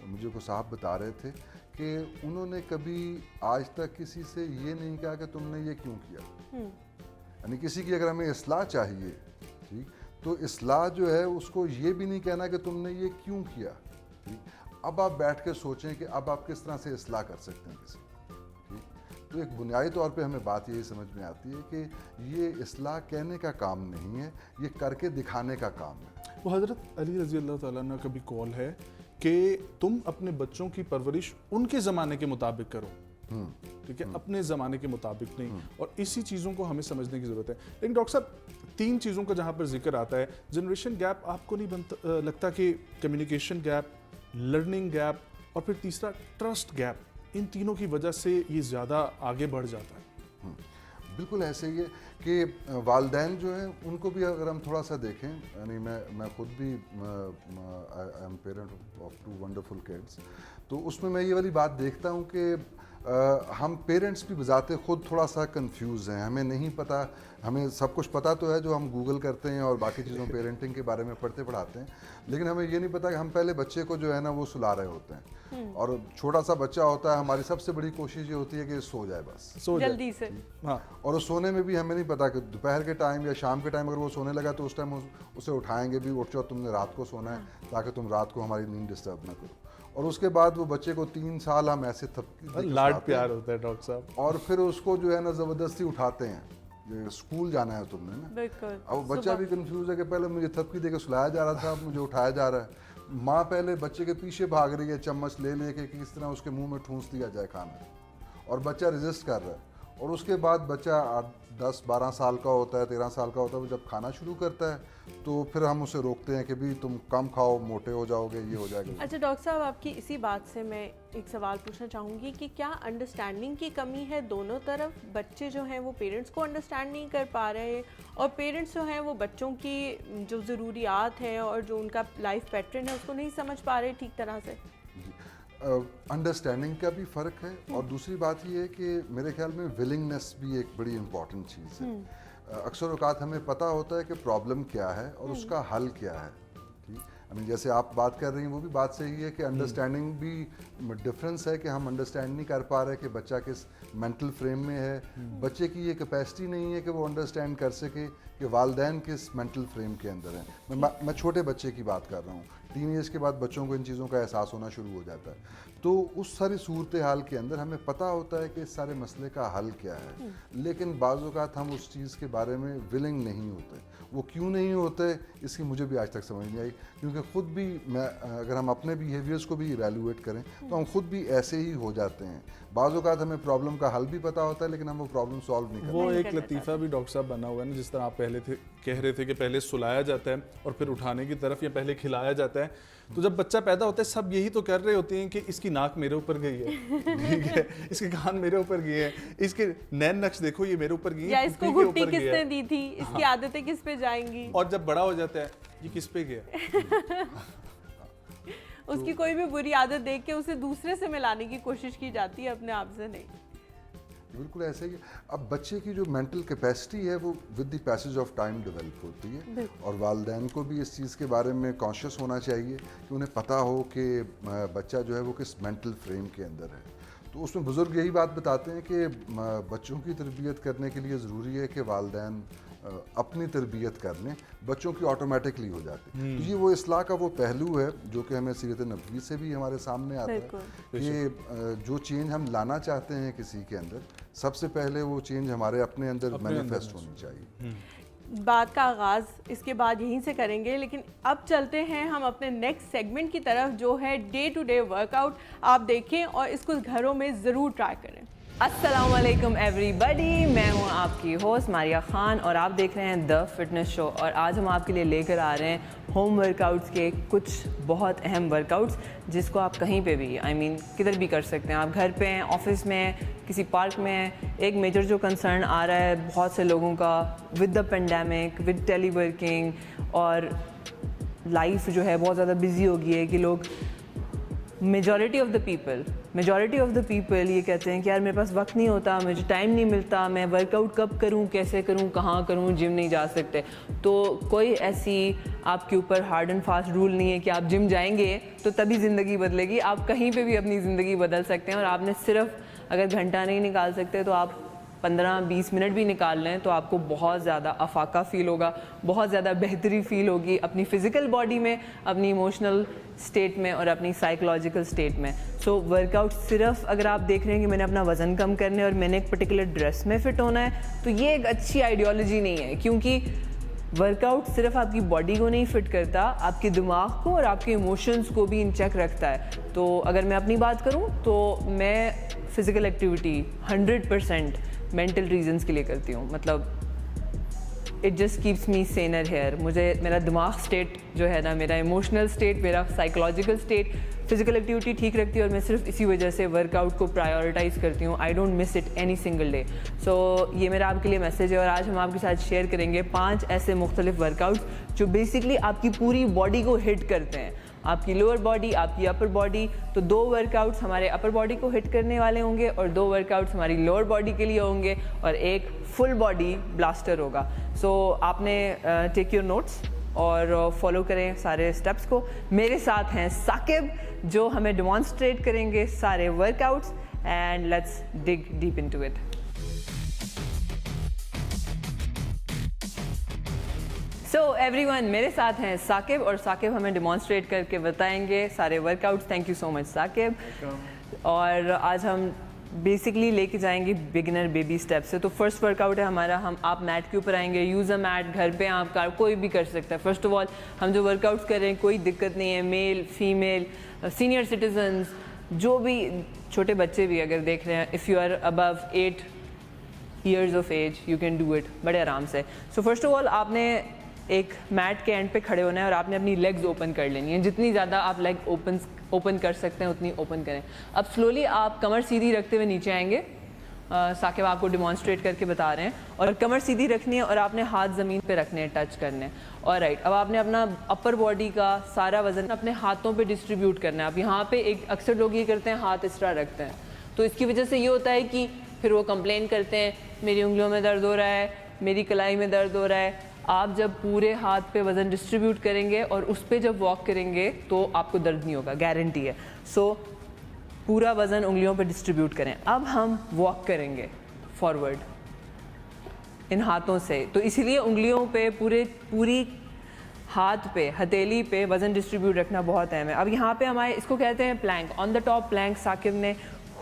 मुझे को साहब बता रहे थे कि उन्होंने कभी आज तक किसी से ये नहीं कहा कि तुमने ये क्यों किया। यानी किसी की अगर हमें इस्लाह चाहिए, ठीक, तो इस्लाह जो है उसको ये भी नहीं कहना कि तुमने ये क्यों किया। ठीक, अब आप बैठ के सोचें कि अब आप किस तरह से इस्लाह कर सकते हैं किसी, ठीक। तो एक बुनियादी तौर पे हमें बात यही समझ में आती है कि ये इस्लाह कहने का काम नहीं है, ये करके दिखाने का काम है। वो हज़रत अली रज़ी अल्लाह ताला अन्हु का भी कॉल है कि तुम अपने बच्चों की परवरिश उनके ज़माने के मुताबिक करो, ठीक है, अपने ज़माने के मुताबिक नहीं। और इसी चीज़ों को हमें समझने की ज़रूरत है। लेकिन डॉक्टर साहब, 3 चीज़ों का जहाँ पर जिक्र आता है, जनरेशन गैप, आपको नहीं लगता कि कम्युनिकेशन गैप, लर्निंग गैप और फिर तीसरा ट्रस्ट गैप, इन तीनों की वजह से ये ज़्यादा आगे बढ़ जाता है? बिल्कुल ऐसे ही है कि वालिदैन जो हैं उनको भी अगर हम थोड़ा सा देखें, यानी मैं खुद भी I am parent of 2 wonderful kids, तो उसमें मैं ये वाली बात देखता हूँ कि हम पेरेंट्स भी बजाते खुद थोड़ा सा कंफ्यूज हैं। हमें नहीं पता, हमें सब कुछ पता तो है जो हम गूगल करते हैं और बाकी चीज़ों पेरेंटिंग के बारे में पढ़ाते हैं, लेकिन हमें ये नहीं पता कि हम पहले बच्चे को जो है ना वो सुला रहे होते हैं, और छोटा सा बच्चा होता है, हमारी सबसे बड़ी कोशिश ये होती है कि सो जाए बस, सो जाए। जल्दी से। हाँ, और उस सोने में भी हमें नहीं पता कि दोपहर के टाइम या शाम के टाइम अगर वो सोने लगा तो उस टाइम उसे उठाएंगे भी, उठ जाओ तुमने रात को सोना है ताकि तुम रात को हमारी नींद डिस्टर्ब ना करो। और उसके बाद वो बच्चे को 3 साल हम ऐसे लाड प्यार होता है डॉक्टर साहब, और फिर उसको जो है ना ज़बरदस्ती उठाते हैं, ये स्कूल जाना है तुमने ना। बिल्कुल। अब बच्चा भी कंफ्यूज है कि पहले मुझे थपकी दे के सुलाया जा रहा था, अब मुझे उठाया जा रहा है। माँ पहले बच्चे के पीछे भाग रही है चम्मच ले लेके कि किस तरह उसके मुंह में ठूंस दिया जाए खाना, और बच्चा रेजिस्ट कर रहा है। और उसके बाद बच्चा 10-12 साल का होता है, 13 साल का होता है, वो जब खाना शुरू करता है तो फिर हम उसे रोकते हैं कि भी तुम कम खाओ, मोटे हो जाओगे, ये हो जाएगा। अच्छा डॉक्टर साहब, आपकी इसी बात से मैं एक सवाल पूछना चाहूँगी कि क्या अंडरस्टैंडिंग की कमी है दोनों तरफ? बच्चे जो हैं वो पेरेंट्स को अंडरस्टैंड नहीं कर पा रहे, और पेरेंट्स जो हैं वो बच्चों की जो ज़रूरियात हैं और जो उनका लाइफ पैटर्न है उसको नहीं समझ पा रहे ठीक तरह से। अंडरस्टैंडिंग का भी फ़र्क है, और दूसरी बात ये है कि मेरे ख्याल में विलिंगनेस भी एक बड़ी इंपॉर्टेंट चीज़ है। अक्सर औक़ात हमें पता होता है कि प्रॉब्लम क्या है और उसका हल क्या है, ठीक। आई मीन जैसे आप बात कर रही हैं वो भी बात सही है कि अंडरस्टैंडिंग भी डिफरेंस है कि हम अंडरस्टैंड नहीं कर पा रहे कि बच्चा किस मेंटल फ्रेम में है। बच्चे की ये कैपेसिटी नहीं है कि वो अंडरस्टैंड कर सके कि वालिदैन किस मेंटल फ्रेम के अंदर है। मैं छोटे बच्चे की बात कर रहा हूँ, टीन एज के बाद बच्चों को इन चीज़ों का एहसास होना शुरू हो जाता है। तो उस सारी सूरत हाल के अंदर हमें पता होता है कि इस सारे मसले का हल क्या है, लेकिन बाज़ औक़ात हम उस चीज़ के बारे में विलिंग नहीं होते। वो क्यों नहीं होते इसकी मुझे भी आज तक समझ नहीं आई, क्योंकि ख़ुद भी मैं अगर हम अपने बिहेवियर्स को भी इवैल्यूएट करें तो हम खुद भी ऐसे ही हो जाते हैं। बाज़ औक़ात हमें प्रॉब्लम का हल भी पता होता है लेकिन हम वो प्रॉब्लम सॉल्व नहीं करते। वो एक लतीफ़ा भी डॉक्टर साहब बना हुआ है ना, जिस तरह आप पहले कह रहे थे कि पहले सुलाया जाता है और फिर उठाने की तरफ, या पहले खिलाया जाता है। तो जब बच्चा पैदा होता है सब यही तो कर रहे होते हैं कि इसकी नाक मेरे ऊपर गई है, ठीक है, इसके कान मेरे ऊपर गए हैं, इसके नैन नक्श देखो ये मेरे ऊपर गई है, या इसको घुट्टी किसने दी थी, इसकी आदतें किस पे जाएंगी। और जब बड़ा हो जाता है ये किस पे गया। उसकी कोई भी बुरी आदत देख के उसे दूसरे से मिलाने की कोशिश की जाती है, अपने आप से नहीं। बिल्कुल ऐसे ही। अब बच्चे की जो मेंटल कैपेसिटी है वो with the passage of time develop होती है, और वालिदैन को भी इस चीज़ के बारे में कॉन्शियस होना चाहिए कि उन्हें पता हो कि बच्चा जो है वो किस मेंटल फ्रेम के अंदर है। तो उसमें बुज़ुर्ग यही बात बताते हैं कि बच्चों की तरबियत करने के लिए ज़रूरी है कि वालिदैन अपनी तरबियत कर लें, बच्चों की ऑटोमेटिकली हो जाती है। तो ये वो इस्लाह का वो पहलू है जो कि हमें सीरत नबवी से भी हमारे सामने आता है कि जो चेंज हम लाना चाहते हैं किसी के अंदर, सबसे पहले वो चेंज हमारे अपने अंदर मैनिफेस्ट होनी चाहिए। बात का आगाज़ इसके बाद यहीं से करेंगे, लेकिन अब चलते हैं हम अपने नेक्स्ट सेगमेंट की तरफ जो है डे टू डे वर्कआउट। आप देखें और इसको घरों में ज़रूर ट्राई करें। अस्सलाम वालेकुम एवरीबॉडी, मैं हूं आपकी होस्ट मारिया खान और आप देख रहे हैं द फिटनेस शो। और आज हम आपके लिए लेकर आ रहे हैं होम वर्कआउट्स के कुछ बहुत अहम वर्कआउट्स जिसको आप कहीं पे भी किधर भी कर सकते हैं। आप घर पे हैं, ऑफिस में हैं, किसी पार्क में हैं। एक मेजर जो कंसर्न आ रहा है बहुत से लोगों का with the pandemic, with teleworking और लाइफ जो है बहुत ज़्यादा बिजी हो गई है कि लोग मेजॉरिटी ऑफ द पीपल ये कहते हैं कि यार मेरे पास वक्त नहीं होता, मुझे टाइम नहीं मिलता, मैं वर्कआउट कब करूं, कैसे करूं, कहाँ करूं, जिम नहीं जा सकते। तो कोई ऐसी आपके ऊपर हार्ड एंड फास्ट रूल नहीं है कि आप जिम जाएंगे तो तभी ज़िंदगी बदलेगी। आप कहीं पे भी अपनी ज़िंदगी बदल सकते हैं और आपने सिर्फ अगर घंटा नहीं निकाल सकते तो आप 15-20 मिनट भी निकाल लें तो आपको बहुत ज़्यादा अफाका फ़ील होगा, बहुत ज़्यादा बेहतरी फ़ील होगी अपनी फ़िज़िकल बॉडी में, अपनी इमोशनल स्टेट में और अपनी साइकोलॉजिकल स्टेट में। सो वर्कआउट सिर्फ अगर आप देख रहे हैं कि मैंने अपना वज़न कम करना है और मैंने एक पर्टिकुलर ड्रेस में फ़िट होना है, तो ये एक अच्छी आइडियोलॉजी नहीं है, क्योंकि वर्कआउट सिर्फ आपकी बॉडी को नहीं फिट करता, आपके दिमाग को और आपके इमोशंस को भी इन चेक रखता है। तो अगर मैं अपनी बात करूं तो मैं फ़िज़िकल एक्टिविटी 100% मेंटल रीजंस के लिए करती हूँ। मतलब it just keeps me saner here. मुझे मेरा दिमाग स्टेट जो है ना, मेरा इमोशनल स्टेट, मेरा साइकोलॉजिकल स्टेट, फिजिकल एक्टिविटी ठीक रखती है और मैं सिर्फ इसी वजह से वर्कआउट को प्रायोरिटाइज़ करती हूँ। I don't miss it any single day. So ये मेरा आपके लिए मैसेज है और आज हम आपके साथ शेयर करेंगे 5 ऐसे मुख्तलिफ वर्कआउट्स जो बेसिकली आपकी पूरी बॉडी को हिट करते हैं, आपकी लोअर बॉडी, आपकी अपर बॉडी। तो 2 वर्कआउट्स हमारे अपर बॉडी को हिट करने वाले होंगे और 2 वर्कआउट्स हमारी लोअर बॉडी के लिए होंगे और एक फुल बॉडी ब्लास्टर होगा। सो आपने टेक योर नोट्स और फॉलो करें सारे स्टेप्स को। मेरे साथ हैं साकिब जो हमें डेमॉन्स्ट्रेट करेंगे सारे workouts and let's dig deep into it. So everyone, मेरे साथ हैं साकिब और साकिब हमें डेमॉन्स्ट्रेट करके बताएंगे सारे workouts. Thank you so much Saqib. और आज हम बेसिकली लेके जाएंगे बिगिनर बेबी स्टेप से। तो फर्स्ट वर्कआउट है हमारा, आप मैट के ऊपर आएंगे। यूज़ अ मैट, घर पे आप कोई भी कर सकता है। फर्स्ट ऑफ ऑल हम जो वर्कआउट्स कर रहे हैं कोई दिक्कत नहीं है, मेल फीमेल सीनियर सिटीजन्स, जो भी छोटे बच्चे भी अगर देख रहे हैं, if you are above 8 years of age you can do it बड़े आराम से। सो फर्स्ट ऑफ ऑल आपने एक मैट के एंड पे खड़े होना है और आपने अपनी लेग्स ओपन कर लेनी है। जितनी ज़्यादा आप लेग ओपन कर सकते हैं उतनी ओपन करें। अब स्लोली आप कमर सीधी रखते हुए नीचे आएंगे। साकिब आपको डिमॉन्स्ट्रेट करके बता रहे हैं। और कमर सीधी रखनी है और आपने हाथ ज़मीन पे रखने हैं, टच करने हैं। और राइट, अब आपने अपना अपर बॉडी का सारा वज़न अपने हाथों पे डिस्ट्रीब्यूट करना है। अब यहाँ पे एक अक्सर लोग ये करते हैं, हाथ इस तरह रखते हैं, तो इसकी वजह से ये होता है कि फिर वो कंप्लेन करते हैं मेरी उंगलियों में दर्द हो रहा है, मेरी कलाई में दर्द हो रहा है। आप जब पूरे हाथ पे वज़न डिस्ट्रीब्यूट करेंगे और उस पर जब वॉक करेंगे तो आपको दर्द नहीं होगा, गारंटी है। सो पूरा वज़न उंगलियों पे डिस्ट्रीब्यूट करें। अब हम वॉक करेंगे फॉरवर्ड इन हाथों से, तो इसीलिए उंगलियों पे पूरी हाथ पे, हथेली पे वज़न डिस्ट्रीब्यूट रखना बहुत अहम है। अब यहाँ पे हमारे इसको कहते हैं plank. On the top plank Saqib ने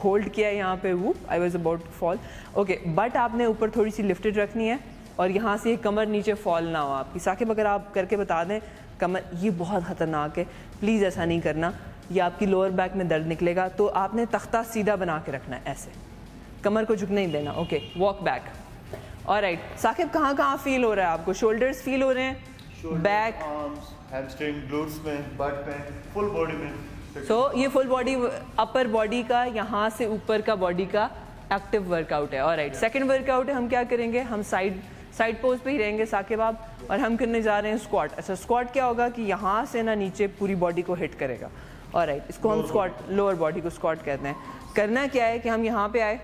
होल्ड किया यहाँ पे, whoop, I was about to fall. Okay, but आपने ऊपर थोड़ी सी लिफ्टेड रखनी है और यहाँ से कमर नीचे फॉल ना हो आपकी। साकिब अगर आप करके बता दें, कमर ये बहुत ख़तरनाक है, प्लीज़ ऐसा नहीं करना, ये आपकी लोअर बैक में दर्द निकलेगा। तो आपने तख्ता सीधा बना के रखना है, ऐसे कमर को झुकने नहीं देना। Okay, walk back. Alright, Saqib कहाँ कहाँ फील हो रहा है आपको? शोल्डर्स फील हो रहे हैं, बैक, आर्म्स, हैमस्ट्रिंग, ग्लूट्स में, बट में, फुल बॉडी में। सो ये फुल बॉडी, अपर बॉडी का यहाँ से ऊपर का बॉडी का एक्टिव वर्कआउट है। ऑलराइट, सेकंड वर्कआउट है, हम क्या करेंगे, हम साइड पोज पे ही रहेंगे साकिब आप, और हम करने जा रहे हैं स्क्वाट। अच्छा, स्क्वाट क्या होगा कि यहाँ से ना नीचे पूरी बॉडी को हिट करेगा। ऑलराइट, इसको हम स्क्वाट, लोअर बॉडी को स्क्वाट कहते हैं। करना क्या है कि हम यहाँ पे आए,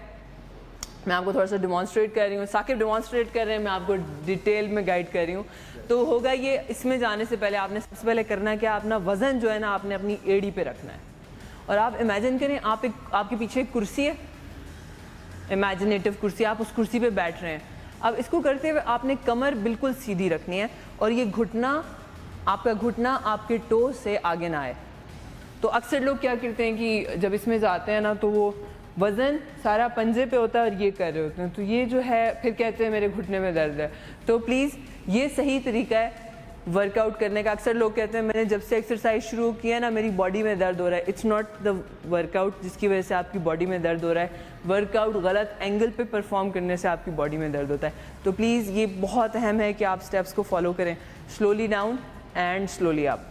मैं आपको थोड़ा सा डिमॉन्स्ट्रेट कर रही हूँ, साकिब डिमॉन्स्ट्रेट कर रहे हैं, मैं आपको डिटेल में गाइड कर रही हूँ। तो होगा ये, इसमें जाने से पहले आपने सबसे पहले करना क्या, अपना वज़न जो है ना आपने अपनी एड़ी पे रखना है। और आप इमेजिन करें, आपके पीछे एक कुर्सी है, इमेजिनेटिव कुर्सी, आप उस कुर्सी पे बैठ रहे हैं। अब इसको करते हुए आपने कमर बिल्कुल सीधी रखनी है और ये घुटना, आपका घुटना आपके टो से आगे ना आए। तो अक्सर लोग क्या करते हैं कि जब इसमें जाते हैं ना तो वो वज़न सारा पंजे पे होता है और ये कर रहे होते हैं, तो ये जो है फिर कहते हैं मेरे घुटने में दर्द है। तो प्लीज़ ये सही तरीका है वर्कआउट करने का। अक्सर लोग कहते हैं मैंने जब से एक्सरसाइज शुरू किया ना मेरी बॉडी में दर्द हो रहा है। इट्स नॉट द वर्कआउट जिसकी वजह से आपकी बॉडी में दर्द हो रहा है, वर्कआउट गलत एंगल पे परफॉर्म करने से आपकी बॉडी में दर्द होता है। तो प्लीज़ ये बहुत अहम है कि आप स्टेप्स को फॉलो करें। Slowly down and slowly up,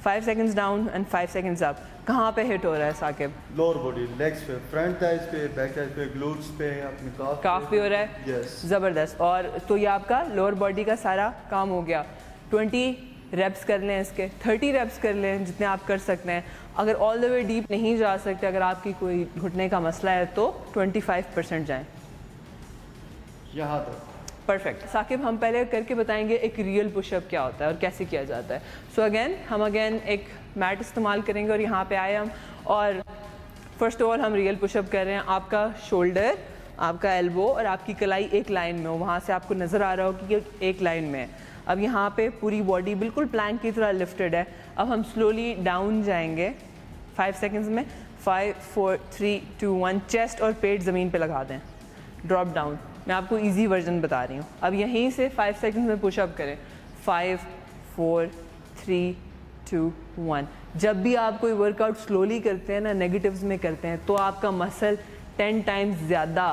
5 seconds down and 5 seconds up. कहाँ पे हिट हो रहा है साकिब? लोअर बॉडी, लेग्स पे, फ्रंट थाइज पे, बैक थाइज पे, ग्लूट्स पे, अपने काफ पे हो रहा है। यस, ज़बरदस्त। और तो ये आपका लोअर बॉडी का सारा काम हो गया। 20 रेप्स कर लें इसके, 30 रेप्स कर लें जितने आप कर सकते हैं। अगर ऑल द वे डीप नहीं जा सकते, अगर आपकी कोई घुटने का मसला है तो 25% जाएं। यहाँ तक। परफेक्ट। साकिब हम पहले करके बताएंगे एक रियल पुशअप क्या होता है और कैसे किया जाता है। सो हम अगेन एक मैट इस्तेमाल करेंगे और यहाँ पे आए हम, और फर्स्ट ऑफ ऑल हम रियल पुशअप कर रहे हैं। आपका शोल्डर, आपका एल्बो और आपकी कलाई एक लाइन में हो, वहाँ से आपको नज़र आ रहा हो कि ये एक लाइन में है। अब यहाँ पे पूरी बॉडी बिल्कुल प्लैंक की तरह लिफ्टेड है। अब हम स्लोली डाउन जाएंगे 5 सेकंड्स में। 5 4 3 2 1। चेस्ट और पेट ज़मीन पे लगा दें, ड्रॉप डाउन। मैं आपको इजी वर्जन बता रही हूँ। अब यहीं से 5 सेकंड्स में पुशअप करें। 5 4 3 2 1। जब भी आप कोई वर्कआउट स्लोली करते हैं ना, नेगेटिव्स में करते हैं, तो आपका मसल 10 टाइम्स ज़्यादा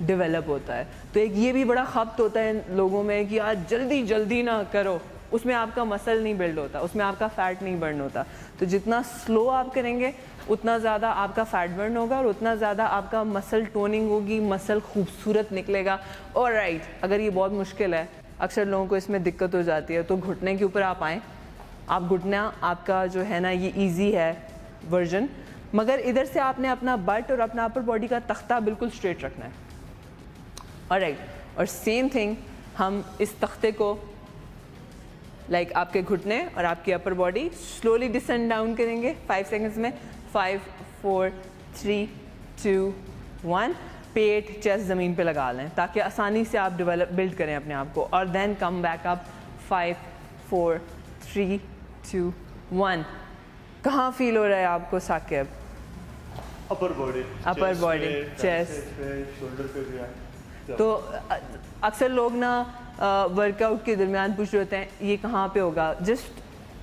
डेवलप होता है। तो एक ये भी बड़ा खप्त होता है लोगों में कि यार जल्दी जल्दी ना करो, उसमें आपका मसल नहीं बिल्ड होता, उसमें आपका फ़ैट नहीं बर्न होता। तो जितना स्लो आप करेंगे उतना ज़्यादा आपका फ़ैट बर्न होगा और उतना ज़्यादा आपका मसल टोनिंग होगी, मसल खूबसूरत निकलेगा। और राइट, अगर ये बहुत मुश्किल है, अक्सर लोगों को इसमें दिक्कत हो जाती है, तो घुटने के ऊपर आप आएँ। आप घुटना आपका जो है ना ये ईजी है वर्जन, मगर इधर से आपने अपना बट और अपना अपर बॉडी का तख्ता बिल्कुल स्ट्रेट रखना है। ऑलराइट, और सेम थिंग हम इस तख्ते को लाइक आपके घुटने और आपकी upper body slowly descend down करेंगे 5 सेकंड्स में। 5 4 3 2 1। पेट चेस्ट ज़मीन पे लगा लें ताकि आसानी से आप बिल्ड करें अपने आप को, और देन कम बैक अप 5 4 3 2 1। कहाँ फील हो रहा है आपको Saqib? Upper body, chest, shoulder पे भी है। तो अक्सर लोग ना वर्कआउट के दरमियान पूछ रहे होते हैं ये कहाँ पे होगा। जस्ट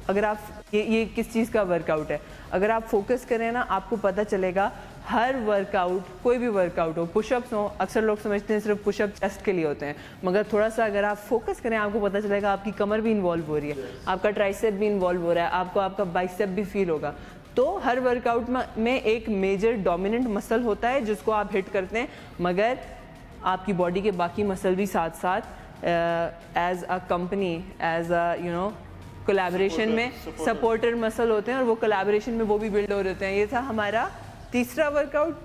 अगर आप ये किस चीज़ का वर्कआउट है, अगर आप फोकस करें ना आपको पता चलेगा। हर वर्कआउट, कोई भी वर्कआउट हो, पुशअप्स हो, अक्सर लोग समझते हैं सिर्फ पुशअप चेस्ट के लिए होते हैं, मगर थोड़ा सा अगर आप फोकस करें आपको पता चलेगा आपकी कमर भी इन्वॉल्व हो रही है, आपका ट्राइसेप भी इन्वॉल्व हो रहा है, आपको आपका बाइसेप भी फील होगा। तो हर वर्कआउट में एक मेजर डोमिनेंट मसल होता है जिसको आप हिट करते हैं, मगर आपकी बॉडी के बाकी मसल भी साथ साथ as a company, as a collaboration में सपोर्टर मसल होते हैं, और वो कोलैबोरेशन में वो भी बिल्ड हो रहे होते हैं। ये था हमारा तीसरा वर्कआउट।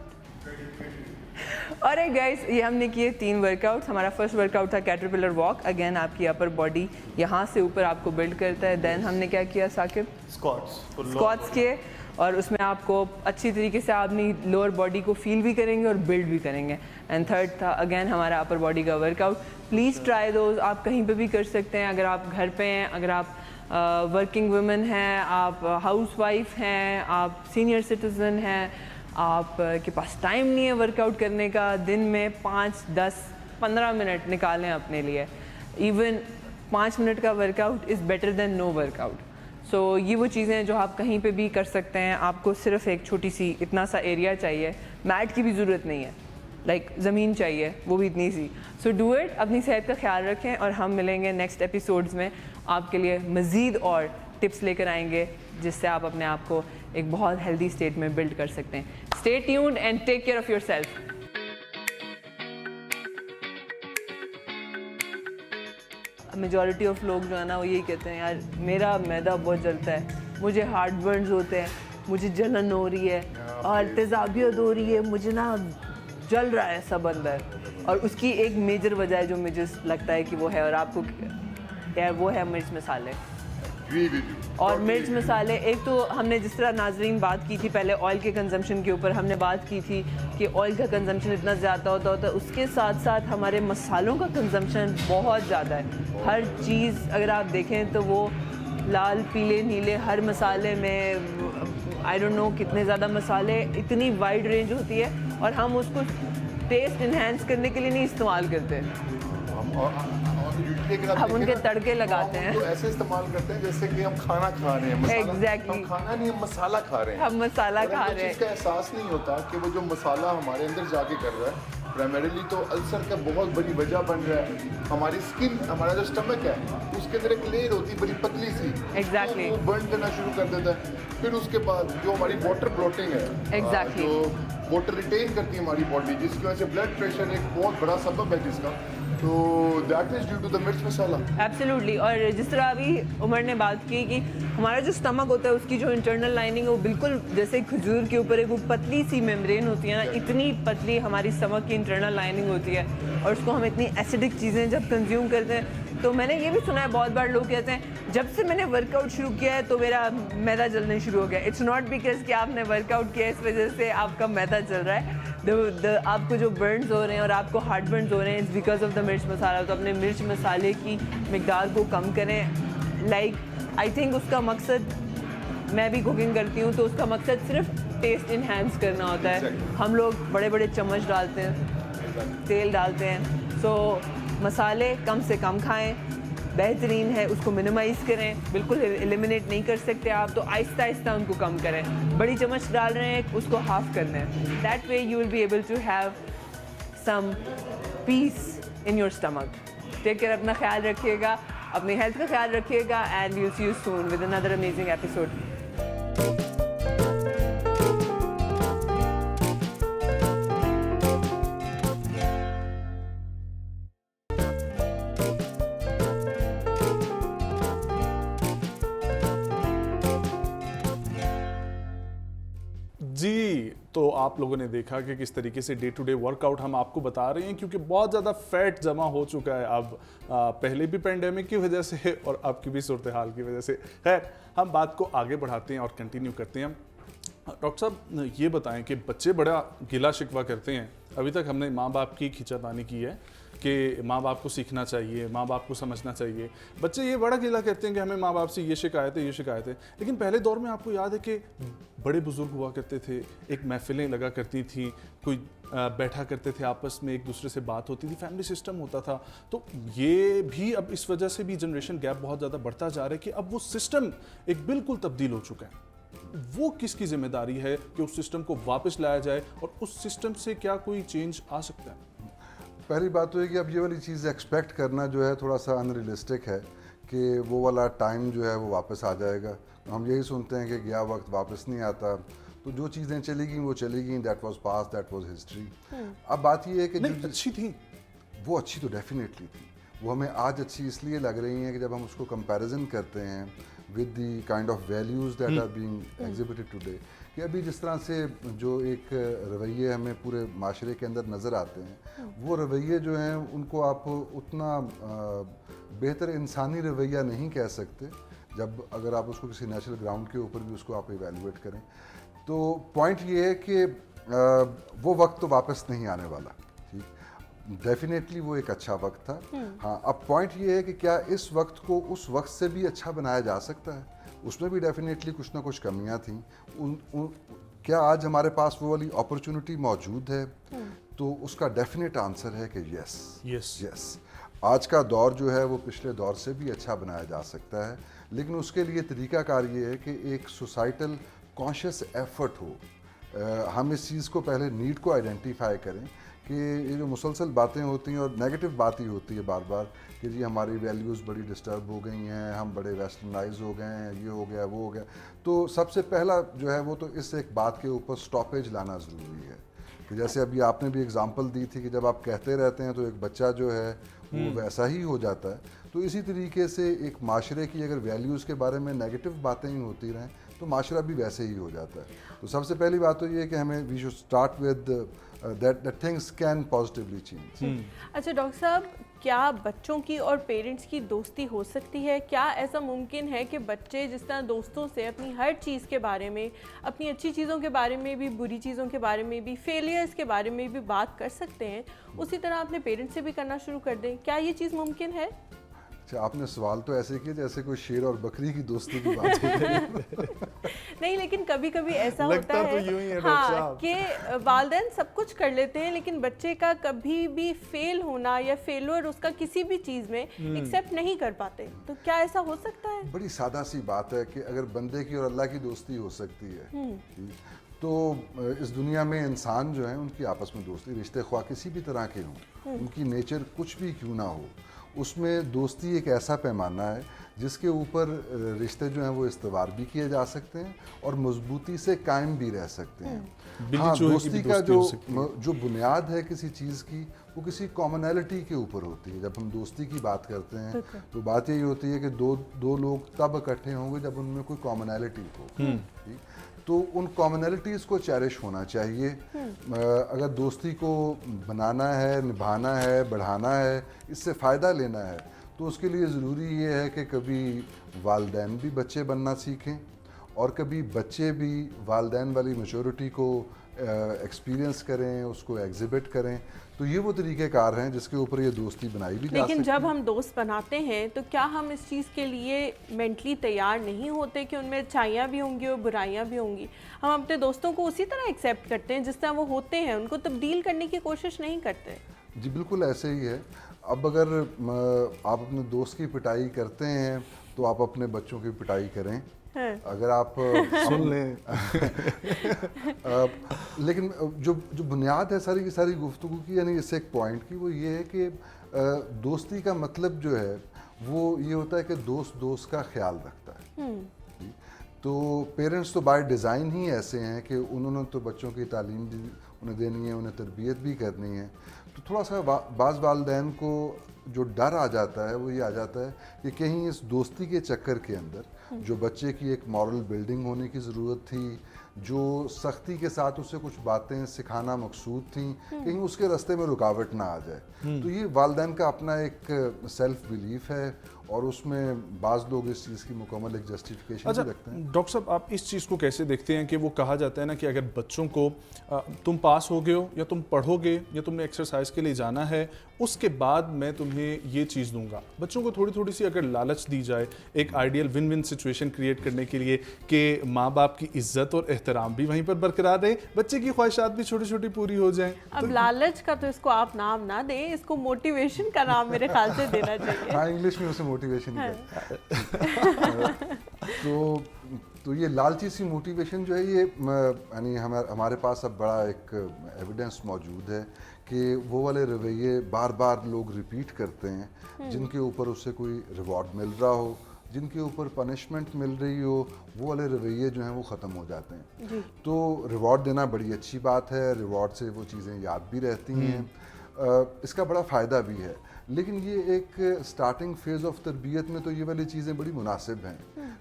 और गाइस, ये हमने किए 3 वर्कआउट। हमारा फर्स्ट वर्कआउट था कैटरपिलर वॉक। अगेन आपकी अपर बॉडी यहाँ से ऊपर आपको बिल्ड करता है। देन हमने क्या किया साकिब? स्क्वाट्स किए, और उसमें आपको अच्छी तरीके से अपनी लोअर बॉडी को फील भी करेंगे और बिल्ड भी करेंगे। एंड थर्ड था अगेन हमारा अपर बॉडी का वर्कआउट। प्लीज़ ट्राई दोज, आप कहीं पे भी कर सकते हैं। अगर आप घर पे हैं, अगर आप वर्किंग वुमेन हैं, आप हाउस वाइफ हैं, आप सीनियर सिटीज़न हैं, आप के पास टाइम नहीं है वर्कआउट करने का, दिन में 5 10 15 मिनट निकालें अपने लिए। इवन 5 मिनट का workout is better than no workout. So ये वो चीज़ें हैं जो आप कहीं पे भी कर सकते हैं। आपको सिर्फ एक छोटी सी इतना सा एरिया चाहिए, मैट की भी ज़रूरत नहीं है, लाइक ज़मीन चाहिए, वो भी इतनी सी। So do it. अपनी सेहत का ख्याल रखें, और हम मिलेंगे नेक्स्ट एपिसोड्स में। आपके लिए मज़ीद और टिप्स लेकर आएंगे जिससे आप अपने आप को एक बहुत हेल्दी स्टेट में बिल्ड कर सकते हैं। Stay tuned and take care of yourself. Majority of लोग जो है ना वो यही कहते हैं, यार मेरा मैदा बहुत जलता है, मुझे हार्ट बर्न्स होते हैं, मुझे जलन हो रही है और तेज़ाबियत हो रही है, मुझे ना जल रहा है सब अंदर। और उसकी एक मेजर वजह है जो मुझे लगता है कि वो है, और आपको यार वो है मिर्च मसाले। और मिर्च मसाले, एक तो हमने जिस तरह नाजरीन बात की थी पहले ऑयल के कंजम्पशन के ऊपर, हमने बात की थी कि ऑयल का कंजम्पशन इतना ज़्यादा होता है, उसके साथ साथ हमारे मसालों का कंजम्पशन बहुत ज़्यादा है। हर चीज़ अगर आप देखें तो वो लाल पीले नीले हर मसाले में आई डोंट नो कितने ज़्यादा मसाले, इतनी वाइड रेंज होती है और हम उसको टेस्ट इन्हेंस करने के लिए नहीं इस्तेमाल करते, हम उनके तड़के लगाते हैं। तो ऐसे इस्तेमाल करते हैं जैसे कि हम खाना खा रहे हैं, मसाला। Exactly. हम खाना नहीं, हम मसाला खा रहे हैं। हम मसाला और खा हमको रहे हैं। चीज़ का एहसास नहीं होता कि वो जो मसाला हमारे अंदर जाके कर रहा है, प्राइमरीली तो अल्सर का बहुत बड़ी वजह बन रहा है। हमारी स्किन, हमारा जो स्टमक है, उसके अंदर एक लेयर होती है बड़ी पतली सी, Exactly. तो वो बर्न करना शुरू कर देता है। फिर उसके बाद जो हमारी वाटर ब्लोटिंग है, Exactly. जो वाटर रिटेन करती है हमारी बॉडी, जिसकी वजह से ब्लड प्रेशर एक बहुत बड़ा सबब है जिसका, तो that is due to the mirch masala. Absolutely. और जिस तरह अभी उमर ने बात की कि हमारा जो स्टमक होता है उसकी जो इंटरनल लाइनिंग है वो बिल्कुल जैसे खजूर के ऊपर एक वो पतली सी मेम्ब्रेन होती है ना, इतनी पतली हमारी स्टमक की इंटरनल लाइनिंग होती है और उसको हम इतनी एसिडिक चीज़ें जब कंज्यूम करते हैं। तो मैंने ये भी सुना है, बहुत बार लोग कहते हैं जब से मैंने वर्कआउट शुरू किया है तो मेरा मैदा जलने शुरू हो गया। इट्स नॉट बिकॉज कि आपने वर्कआउट किया इस वजह से आपका मैदा जल रहा है, आपको जो बर्न्स हो रहे हैं और आपको हार्ट बर्न्स हो रहे हैं it's because of the mirch मसाला। तो अपने मिर्च मसाले की मिकदार को कम करें। लाइक आई थिंक उसका मकसद, मैं भी कुकिंग करती हूँ तो उसका मकसद सिर्फ टेस्ट इन्हेंस करना होता है। हम लोग बड़े बड़े चम्मच डालते हैं, तेल डालते हैं। सो मसाले कम से कम खाएं, बेहतरीन है, उसको मिनिमाइज़ करें। बिल्कुल एलिमिनेट नहीं कर सकते आप, तो आहिस्ता आहिस्ता उनको कम करें। बड़ी चम्मच डाल रहे हैं, उसको हाफ करना है। That way you will be able to have some peace in your stomach. Take care, अपना ख्याल रखिएगा, अपनी हेल्थ का ख्याल रखिएगा and we will see you soon with another amazing episode. जी, तो आप लोगों ने देखा कि किस तरीके से डे टू डे वर्कआउट हम आपको बता रहे हैं, क्योंकि बहुत ज़्यादा फैट जमा हो चुका है अब, पहले भी पेंडेमिक की वजह से और अब की भी सूरत हाल की वजह से। खैर, हम बात को आगे बढ़ाते हैं और कंटिन्यू करते हैं। डॉक्टर साहब, ये बताएं कि बच्चे बड़ा गिला शिकवा करते हैं। अभी तक हमने माँ बाप की खींचातानी की है कि माँ बाप को सीखना चाहिए, माँ बाप को समझना चाहिए। बच्चे ये बड़ा गिला करते हैं कि हमें माँ बाप से ये शिकायत है, ये शिकायत है। लेकिन पहले दौर में आपको याद है कि बड़े बुजुर्ग हुआ करते थे, एक महफिलें लगा करती थी, कोई बैठा करते थे, आपस में एक दूसरे से बात होती थी, फैमिली सिस्टम होता था। तो ये भी अब इस वजह से भी जनरेशन गैप बहुत ज़्यादा बढ़ता जा रहा है कि अब वो सिस्टम एक बिल्कुल तब्दील हो चुका है। वो किसकी जिम्मेदारी है कि उस सिस्टम को वापस लाया जाए और उस सिस्टम से क्या कोई चेंज आ सकता है? पहली बात तो है कि अब ये वाली चीज़ एक्सपेक्ट करना जो है थोड़ा सा अनरियलिस्टिक है कि वो वाला टाइम जो है वो वापस आ जाएगा। हम यही सुनते हैं कि गया वक्त वापस नहीं आता, तो जो चीज़ें चली गई वो चली गई, that was past, that was history. अब बात ये है कि नहीं, अच्छी थी वो, अच्छी तो डेफिनेटली थी। वो हमें आज अच्छी इसलिए लग रही हैं कि जब हम उसको कंपैरिजन करते हैं with the kind of values that are being exhibited today, कि अभी जिस तरह से जो एक रवैये हमें पूरे माशरे के अंदर नज़र आते हैं, वो रवैये जो हैं उनको आप उतना बेहतर इंसानी रवैया नहीं कह सकते जब अगर आप उसको किसी नेचुरल ग्राउंड के ऊपर भी उसको आप इवेलुएट करें। तो पॉइंट ये है कि वो वक्त तो वापस नहीं आने वाला, ठीक, डेफिनेटली वो एक अच्छा वक्त था। हाँ, अब पॉइंट ये है कि क्या इस वक्त को उस वक्त से भी अच्छा बनाया जा सकता है? उसमें भी डेफिनेटली कुछ ना कुछ कमियां थी। क्या आज हमारे पास वो वाली अपॉर्चुनिटी मौजूद है? तो उसका डेफिनेट आंसर है कि यस। आज का दौर जो है वो पिछले दौर से भी अच्छा बनाया जा सकता है, लेकिन उसके लिए तरीकाकार ये है कि एक सोसाइटल कॉन्शियस एफर्ट हो। हम इस चीज़ को पहले नीड को आइडेंटिफाई करें कि ये जो मुसलसल बातें होती हैं और नेगेटिव बात ही होती है बार बार कि जी हमारी वैल्यूज़ बड़ी डिस्टर्ब हो गई हैं, हम बड़े वेस्टर्नाइज हो गए हैं, ये हो गया वो हो गया। तो सबसे पहला जो है वो तो इस एक बात के ऊपर स्टॉपेज लाना ज़रूरी है कि जैसे अभी आपने भी एग्जांपल दी थी कि जब आप कहते रहते हैं तो एक बच्चा जो है वो वैसा ही हो जाता है। तो इसी तरीके से एक माशरे की अगर वैल्यूज़ के बारे में नेगेटिव बातें ही होती रहें तो माशरा भी वैसे ही हो जाता है। तो सबसे पहली बात तो ये है कि हमें we should start with that things can positively change. अच्छा डॉक्टर साहब, क्या बच्चों की और पेरेंट्स की दोस्ती हो सकती है? क्या ऐसा मुमकिन है कि बच्चे जिस तरह दोस्तों से अपनी हर चीज़ के बारे में, अपनी अच्छी चीज़ों के बारे में भी, बुरी चीज़ों के बारे में भी, फेलियर्स के बारे में भी बात कर सकते हैं, उसी तरह अपने पेरेंट्स से भी करना शुरू कर दें? क्या ये चीज़ मुमकिन है? اچھا آپ نے سوال تو ایسے کیا جیسے کوئی شیر اور بکری کی دوستی کی بات ہو رہی ہے. نہیں لیکن کبھی کبھی ایسا لگتا ہوتا تو یوں ہی ہے ڈاکٹر صاحب. کہ والدین سب کچھ کر لیتے ہیں لیکن بچے کا کبھی بھی فیل ہونا یا فیلور اس کا کسی بھی چیز میں ایکسیپٹ نہیں کر پاتے, تو کیا ایسا ہو سکتا ہے؟ بڑی سادہ سی بات ہے کہ اگر بندے کی اور اللہ کی دوستی ہو سکتی ہے تو اس دنیا میں انسان جو ہیں ان کی آپس میں دوستی, رشتے خواہ کسی بھی طرح کے ہوں, ان کی نیچر کچھ بھی کیوں نہ ہو, اس میں دوستی ایک ایسا پیمانہ ہے جس کے اوپر رشتے جو ہیں وہ استوار بھی کیے جا سکتے ہیں اور مضبوطی سے قائم بھی رہ سکتے ہیں. ہاں دوستی کا جو بنیاد ہے کسی چیز کی وہ کسی کامنالٹی کے اوپر ہوتی ہے. جب ہم دوستی کی بات کرتے ہیں تو بات یہی ہوتی ہے کہ دو لوگ تب اکٹھے ہوں گے جب ان میں کوئی کامنالٹی ہو. تو ان کامنالٹیز کو چیریش ہونا چاہیے. اگر دوستی کو بنانا ہے, نبھانا ہے, بڑھانا ہے, اس سے فائدہ لینا ہے تو اس کے لیے ضروری یہ ہے کہ کبھی والدین بھی بچے بننا سیکھیں اور کبھی بچے بھی والدین والی میچورٹی کو ایکسپیرینس کریں, اس کو ایگزیبٹ کریں. تو یہ وہ طریقہ کار ہیں جس کے اوپر یہ دوستی بنائی بھی جا سکتی ہے. لیکن جب ہم دوست بناتے ہیں تو کیا ہم اس چیز کے لیے مینٹلی تیار نہیں ہوتے کہ ان میں اچھائیاں بھی ہوں گی اور برائیاں بھی ہوں گی؟ ہم اپنے دوستوں کو اسی طرح ایکسیپٹ کرتے ہیں جس طرح وہ ہوتے ہیں, ان کو تبدیل کرنے کی کوشش نہیں کرتے. جی بالکل ایسے ہی ہے. اب اگر آپ اپنے دوست کی پٹائی کرتے ہیں تو آپ اپنے بچوں کی پٹائی کریں. اگر آپ سن لیں لیکن جو بنیاد ہے ساری کی ساری گفتگو کی, یعنی اس سے ایک پوائنٹ کی, وہ یہ ہے کہ دوستی کا مطلب جو ہے وہ یہ ہوتا ہے کہ دوست کا خیال رکھتا ہے. تو پیرنٹس تو بائی ڈیزائن ہی ایسے ہیں کہ انہوں نے تو بچوں کی تعلیم بھی انہیں دینی ہے, انہیں تربیت بھی کرنی ہے. تو تھوڑا سا بعض والدین کو جو ڈر آ جاتا ہے وہ یہ آ جاتا ہے کہ کہیں اس دوستی کے چکر کے اندر جو بچے کی ایک مورل بلڈنگ ہونے کی ضرورت تھی, جو سختی کے ساتھ اسے کچھ باتیں سکھانا مقصود تھیں, کہیں اس کے راستے میں رکاوٹ نہ آ جائے. تو یہ والدین کا اپنا ایک سیلف بلیف ہے اور اس میں بعض لوگ اس چیز کی مکمل ایک جسٹیفیکیشن بھی رکھتے ہیں. ڈاکٹر صاحب آپ اس چیز کو کیسے دیکھتے ہیں کہ وہ کہا جاتا ہے نا کہ اگر بچوں کو تم پاس ہو گئے ہو یا تم پڑھو گے یا تم نے ایکسرسائز کے لیے جانا ہے اس کے بعد میں تمہیں یہ چیز دوں گا, بچوں کو تھوڑی سی اگر لالچ دی جائے ایک ideal one one situation create کرنے کے لیے کہ ماں باپ کی عزت اور احترام بھی وہیں پر برقرار رہے, بچے کی خواہشات بھی چھوٹی چھوٹی پوری ہو جائیں. اب لالچ کا تو اس کو آپ نام نہ دیں, اس کو موٹیویشن کا نام میرے خیال سے دینا چاہیے. ہاں انگلش میں اسے موٹیویشن ہی تو یہ لالچی سی موٹیویشن جو ہے یہ یعنی ہمارے پاس اب بڑا ایک ایویڈنس موجود ہے کہ وہ والے رویے بار بار لوگ ریپیٹ کرتے ہیں جن کے اوپر اس سے کوئی ریوارڈ مل رہا ہو, جن کے اوپر پنشمنٹ مل رہی ہو, وہ والے رویے جو ہیں وہ ختم ہو جاتے ہیں. تو ریوارڈ دینا بڑی اچھی بات ہے, ریوارڈ سے وہ چیزیں یاد بھی رہتی ہیں, اس کا بڑا فائدہ بھی ہے. لیکن یہ ایک سٹارٹنگ فیز آف تربیت میں تو یہ والی چیزیں بڑی مناسب ہیں,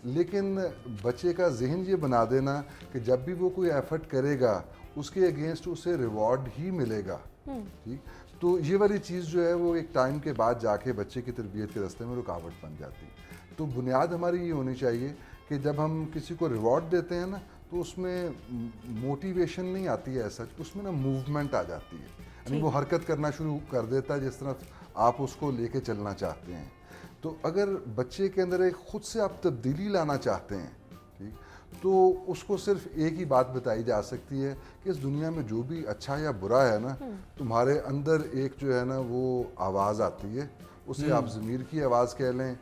لیکن بچے کا ذہن یہ بنا دینا کہ جب بھی وہ کوئی ایفرٹ کرے گا اس کے اگینسٹ اسے ریوارڈ ہی ملے گا, ٹھیک, تو یہ والی چیز جو ہے وہ ایک ٹائم کے بعد جا کے بچے کی تربیت کے راستے میں رکاوٹ بن جاتی. تو بنیاد ہماری یہ ہونی چاہیے کہ جب ہم کسی کو ریوارڈ دیتے ہیں نا تو اس میں موٹیویشن نہیں آتی ہے ایسا, اس میں نا موومنٹ آ جاتی ہے, یعنی وہ حرکت کرنا شروع کر دیتا ہے جس طرح آپ اس کو لے کے چلنا چاہتے ہیں. تو اگر بچے کے اندر ایک خود سے آپ تبدیلی لانا چاہتے ہیں, ٹھیک, تو اس کو صرف ایک ہی بات بتائی جا سکتی ہے کہ اس دنیا میں جو بھی اچھا یا برا ہے نا, تمہارے اندر ایک جو ہے نا وہ آواز آتی ہے, اسے آپ ضمیر کی آواز کہہ لیں.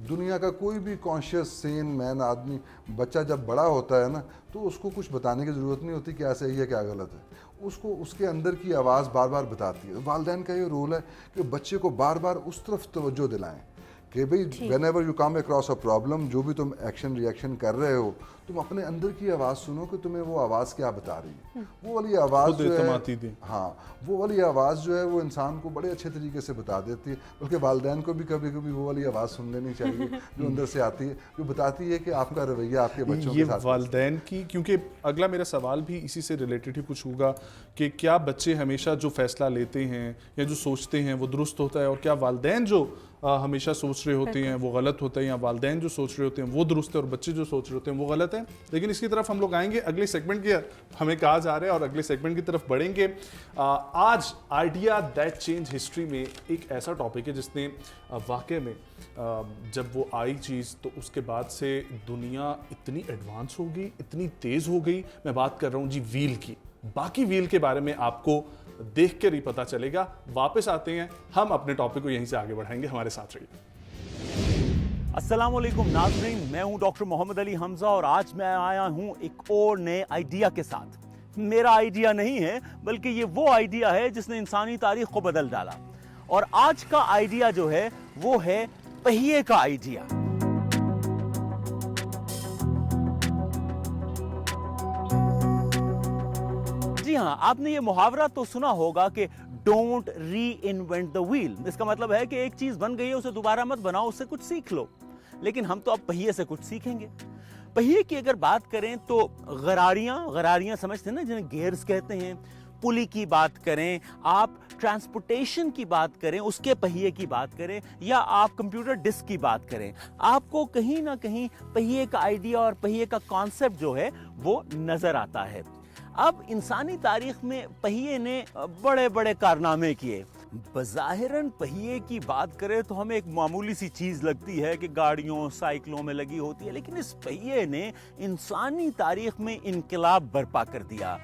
دنیا کا کوئی بھی کانشیس سین مین آدمی بچہ جب بڑا ہوتا ہے نا تو اس کو کچھ بتانے کی ضرورت نہیں ہوتی کیا صحیح ہے کیا غلط ہے, اس کو اس کے اندر کی آواز بار بار بتاتی ہے. والدین کا یہ رول ہے کہ بچے کو بار بار اس طرف توجہ دلائیں کہ بھئی when ever you come across a problem, جو بھی تم ایکشن ریئیکشن کر رہے ہو تم اپنے اندر کی آواز سنو کہ تمہیں وہ آواز کیا بتا رہی ہے. وہ والی آواز جو ہے, ہاں وہ والی آواز جو ہے وہ انسان کو بڑے اچھے طریقے سے بتا دیتی ہے. بلکہ والدین کو بھی کبھی کبھی وہ والی آواز سن لینی چاہیے جو اندر سے آتی ہے, جو بتاتی ہے کہ آپ کا رویہ آپ کے بچوں کے ساتھ. یہ والدین کی, کیونکہ اگلا میرا سوال بھی اسی سے ریلیٹڈ ہی کچھ ہوگا کہ کیا بچے ہمیشہ جو فیصلہ لیتے ہیں یا جو سوچتے ہیں وہ درست ہوتا ہے, اور کیا والدین جو हमेशा सोच रहे होते हैं वो गलत होता है, या वालिदैन जो सोच रहे होते हैं वो दुरुस्त है और बच्चे जो सोच रहे होते हैं वो गलत है। लेकिन इसकी तरफ हम लोग आएंगे अगले सेगमेंट के, हमें कहा जा रहा है, और अगले सेगमेंट की तरफ बढ़ेंगे। आज आइडिया दैट चेंज हिस्ट्री में एक ऐसा टॉपिक है जिसने वाकई में जब वो आई चीज़ तो उसके बाद से दुनिया इतनी एडवांस हो गई, इतनी तेज़ हो गई। मैं बात कर रहा हूँ जी व्हील की। बाकी व्हील के बारे में आपको देख कर ही पता चलेगा। वापस आते हैं, हम अपने टॉपिक को यहीं से आगे बढ़ाएंगे, हमारे साथ रहिए। अस्सलामुअलैकुम नाज़रीन, मैं हूं डॉक्टर मोहम्मद अली हमजा और आज मैं आया हूं एक और नए आइडिया के साथ। मेरा आइडिया नहीं है बल्कि ये वो आइडिया है जिसने इंसानी तारीख को बदल डाला। और आज का आइडिया जो है वो है पहिए का आइडिया। जी हाँ, आपने ये मुहावरा तो सुना होगा कि डोंट री इन्वेंट द व्हील। इसका मतलब है कि एक चीज बन गई है उसे दोबारा मत बनाओ, उससे कुछ सीख लो। लेकिन हम तो अब पहिए से कुछ सीखेंगे। पहिए की अगर बात करें तो गरारियां समझते हैं ना, जिन्हें गियर्स कहते हैं। पुली की बात करें, आप ट्रांसपोर्टेशन की बात करें, उसके पहिए की बात करें, या आप कंप्यूटर डिस्क की बात करें, आपको कहीं ना कहीं पहिए का आइडिया और पहिए का कॉन्सेप्ट जो है वो नजर आता है। अब इंसानी तारीख में पहिए ने बड़े बड़े कारनामे किए। बज़ाहिरन पहिए की बात करें तो हमें एक मामूली सी चीज लगती है कि गाड़ियों साइकिलों में लगी होती है, लेकिन इस पहिए ने इंसानी तारीख में इनकलाब बर्पा कर दिया।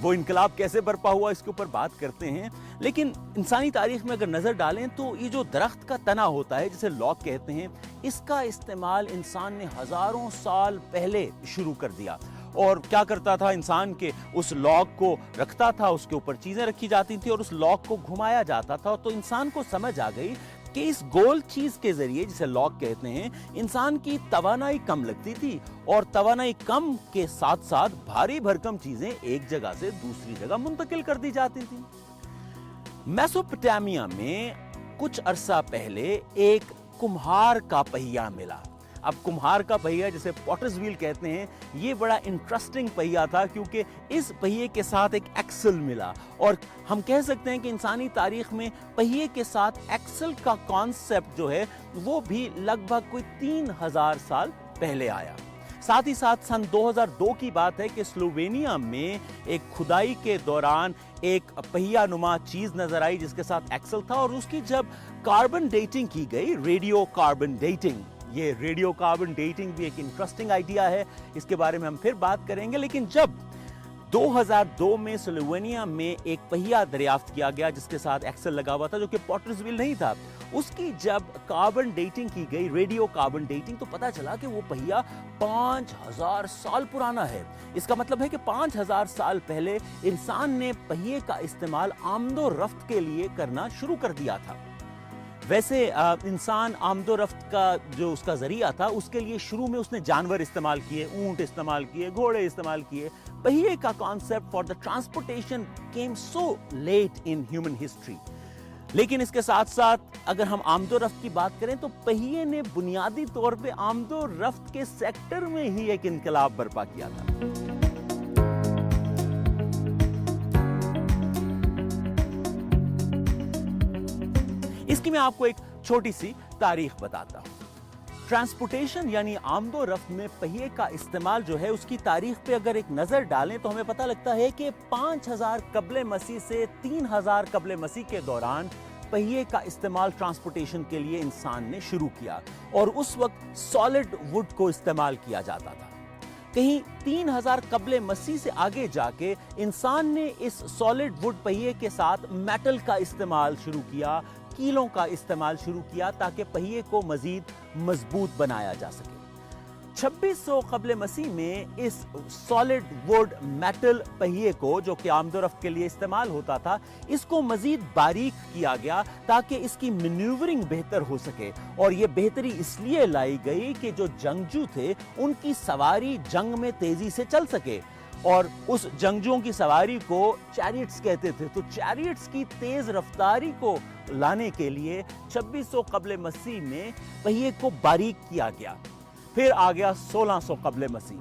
वो इनकलाब कैसे बर्पा हुआ इसके ऊपर बात करते हैं, लेकिन इंसानी तारीख में अगर नजर डालें तो ये जो दरख्त का तना होता है जिसे लॉग कहते हैं, इसका इस्तेमाल इंसान ने हजारों साल पहले शुरू कर दिया। और क्या करता था इंसान के उस लॉग को रखता था, उसके ऊपर चीजें रखी जाती थी और उस लॉग को घुमाया जाता था। तो इंसान को समझ आ गई कि इस गोल चीज के जरिए जिसे लॉग कहते हैं, इंसान की तवानाई कम लगती थी और तवानाई कम के साथ साथ भारी भरकम चीजें एक जगह से दूसरी जगह मुंतकिल कर दी जाती थी। मेसोपोटामिया में कुछ अरसा पहले एक कुम्हार का पहिया मिला। अब कुम्हार का पहिया जिसे पॉटर्स व्हील कहते हैं, ये बड़ा इंटरेस्टिंग पहिया था क्योंकि इस पहिए के साथ एक एक्सल मिला। और हम कह सकते हैं कि इंसानी तारीख में पहिए के साथ एक्सल का कॉन्सेप्ट जो है वो भी लगभग कोई 3000 साल पहले आया। साथ ही साथ सन 2002 की बात है कि स्लोवेनिया में एक खुदाई के दौरान एक पहिया नुमा चीज नजर आई जिसके साथ एक्सल था, और उसकी जब कार्बन डेटिंग की गई, रेडियो कार्बन डेटिंग, ये रेडियो कार्बन डेटिंग भी एक इंटरेस्टिंग आइडिया है, इसके बारे में हम फिर बात करेंगे। लेकिन जब 2002 में स्लोवेनिया में एक पहिया दरियाफ्त किया गया जिसके साथ एक्सल लगा हुआ था, जो कि पॉटर्स व्हील नहीं था, उसकी जब कार्बन डेटिंग की गई, रेडियो कार्बन डेटिंग, तो पता चला कि वो पहिया 5000 साल पुराना है। इसका मतलब है कि 5000 साल पहले इंसान ने पहिए का इस्तेमाल आमदो रफ्त के लिए करना शुरू कर दिया था। वैसे इंसान आमदो रफ्त का जो उसका जरिया था उसके लिए शुरू में उसने जानवर इस्तेमाल किए, ऊंट इस्तेमाल किए, घोड़े इस्तेमाल किए। पहिए का concept for the transportation came so let in human history. लेकिन इसके साथ साथ अगर हम आमदो रफ्त की बात करें तो पहिए ने बुनियादी तौर पे आमदो रफ्त के सेक्टर में ही एक इनकलाब बर्पा किया था। इसकी मैं आपको एक छोटी सी तारीख बताता हूं। ट्रांसपोर्टेशन यानी आमदो रफ्त में पहिए का इस्तेमाल जो है उसकी तारीख पे अगर एक नजर डालें तो हमें पता लगता है कि 5000 कबले मसीह से 3000 कबले मसीह के दौरान पहिए का इस्तेमाल ट्रांसपोर्टेशन के लिए इंसान ने शुरू किया, और उस वक्त सॉलिड वुड को इस्तेमाल किया जाता था। कहीं 3000 कबले मसीह से आगे जाके इंसान ने इस सॉलिड वुड पहिए के साथ मेटल का इस्तेमाल शुरू किया, कीलों का इस्तेमाल शुरू किया ताकि पहिए को मजीद मजबूत बनाया जा सके। 2600 कबले मसीह में इस सॉलिड वुड मेटल पहिए को, जो कि आमदो रफ्त के लिए इस्तेमाल होता था, इसको मजीद बारीक किया गया ताकि इसकी मैन्यूवरिंग बेहतर हो सके। और ये बेहतरी इसलिए लाई गई कि जो जंगजू थे उनकी सवारी जंग में तेजी से चल सके, और उस जंगजुओं की सवारी को चैरियट्स कहते थे। तो चैरियट्स की तेज रफ्तारी को लाने के लिए 2600 कबले मसीह में पहिए को बारीक किया गया। फिर आ गया 1600 कबले मसीह।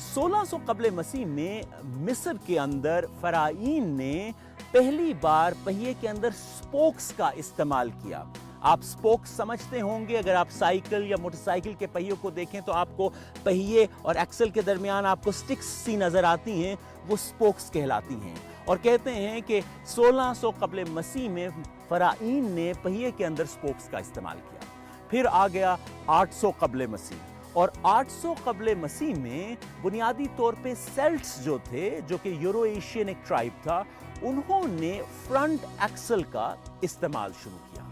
1600 कबले मसीह में मिस्र के अंदर फराईन ने पहली बार पहिए के अंदर स्पोक्स का इस्तेमाल किया। आप स्पोक समझते होंगे, अगर आप साइकिल या मोटरसाइकिल के पहियों को देखें तो आपको पहिए और एक्सल के दरमियान आपको स्टिक्स सी नजर आती हैं, वो स्पोक्स कहलाती हैं। और कहते हैं कि 1600 कबल मसीह में फराइन ने पहिए के अंदर स्पोक्स का इस्तेमाल किया। फिर आ गया 800 कबल मसीह, और 800 कबल मसीह में बुनियादी तौर पे सेल्ट्स जो थे, जो कि यूरो एशियन एक ट्राइब था, उन्होंने फ्रंट एक्सल का इस्तेमाल शुरू किया।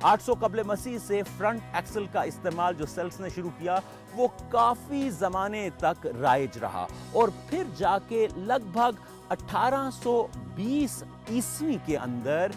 800 कबल मसीह से फ्रंट एक्सल का इस्तेमाल जो सेल्ट्स ने शुरू किया वो काफी जमाने तक राइज रहा, और फिर जाके लगभग 1820 ईस्वी के अंदर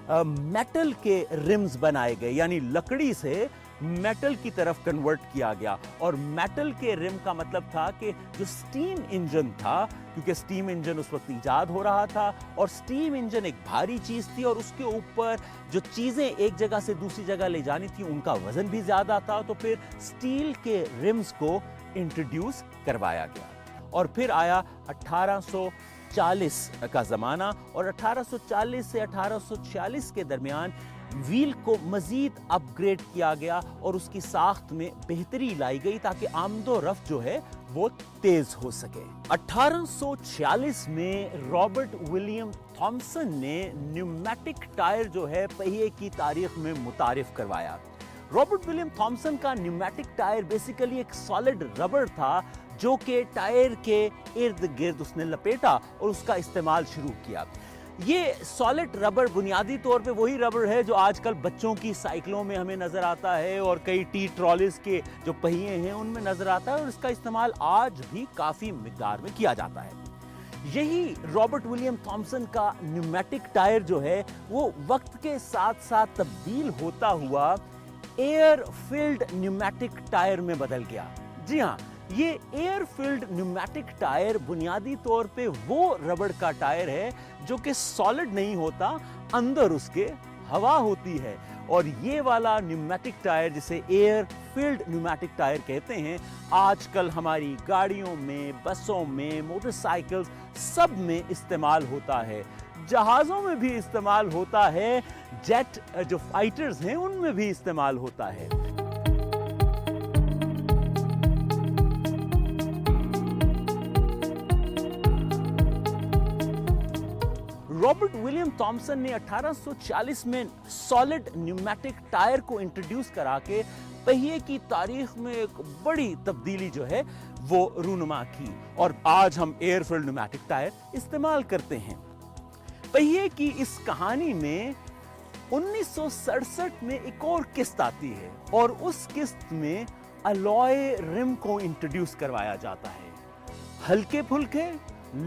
मेटल के रिम्स बनाए गए, यानी लकड़ी से मेटल की तरफ कन्वर्ट किया गया। और मेटल के रिम का मतलब था कि जो स्टीम इंजन था, क्योंकि स्टीम इंजन उस वक्त इजाद हो रहा था, और स्टीम इंजन एक भारी चीज थी, और उसके ऊपर जो चीजें एक जगह से दूसरी जगह ले जानी थी उनका वजन भी ज्यादा था, तो फिर स्टील के रिम्स को इंट्रोड्यूस करवाया गया। और फिर आया 1840 का जमाना, और 1840 से 1846 के दरमियान व्हील को मजीद अपग्रेड किया गया और उसकी साख्त में बेहतरी लाई गई ताकि आमदो रफ्त जो है वो तेज हो सके। 1846 में रॉबर्ट विलियम थॉमसन ने न्यूमेटिक टायर जो है पहिए की तारीख में मुतारिफ करवाया। रॉबर्ट विलियम थॉमसन का न्यूमेटिक टायर बेसिकली एक सॉलिड रबर था जो कि टायर के इर्द गिर्द उसने लपेटा और उसका इस्तेमाल शुरू किया। ये सॉलिड रबर बुनियादी तौर पे वही रबर है जो आजकल बच्चों की साइकिलों में हमें नजर आता है और कई टी ट्रॉलीज के जो पहिए हैं उनमें नजर आता है, और इसका इस्तेमाल आज भी काफी मिकदार में किया जाता है। यही रॉबर्ट विलियम थॉमसन का न्यूमेटिक टायर जो है वो वक्त के साथ साथ तब्दील होता हुआ एयर फिल्ड न्यूमेटिक टायर में बदल गया। जी हाँ, ये एयर फिल्ड न्यूमेटिक टायर बुनियादी तौर पे वो रबड़ का टायर है जो कि सॉलिड नहीं होता, अंदर उसके हवा होती है। और ये वाला न्यूमेटिक टायर जिसे एयर फिल्ड न्यूमेटिक टायर कहते हैं, आजकल हमारी गाड़ियों में, बसों में, मोटरसाइकिल्स सब में इस्तेमाल होता है, जहाज़ों में भी इस्तेमाल होता है, जेट जो फाइटर्स हैं उनमें भी इस्तेमाल होता है। रॉबर्ट विलियम थॉमसन ने 1840 में सॉलिड न्यूमेटिक टायर को इंट्रोड्यूस करा के पहिए की तारीख में एक बड़ी तब्दीली जो है वो रूनुमा की, और आज हम एयर फिल्ड न्यूमेटिक टायर इस्तेमाल करते हैं। पहिए की इस कहानी में 1967 में एक और किस्त आती है, और उस किस्त में अलॉय रिम को इंट्रोड्यूस करवाया जाता है, हल्के फुल्के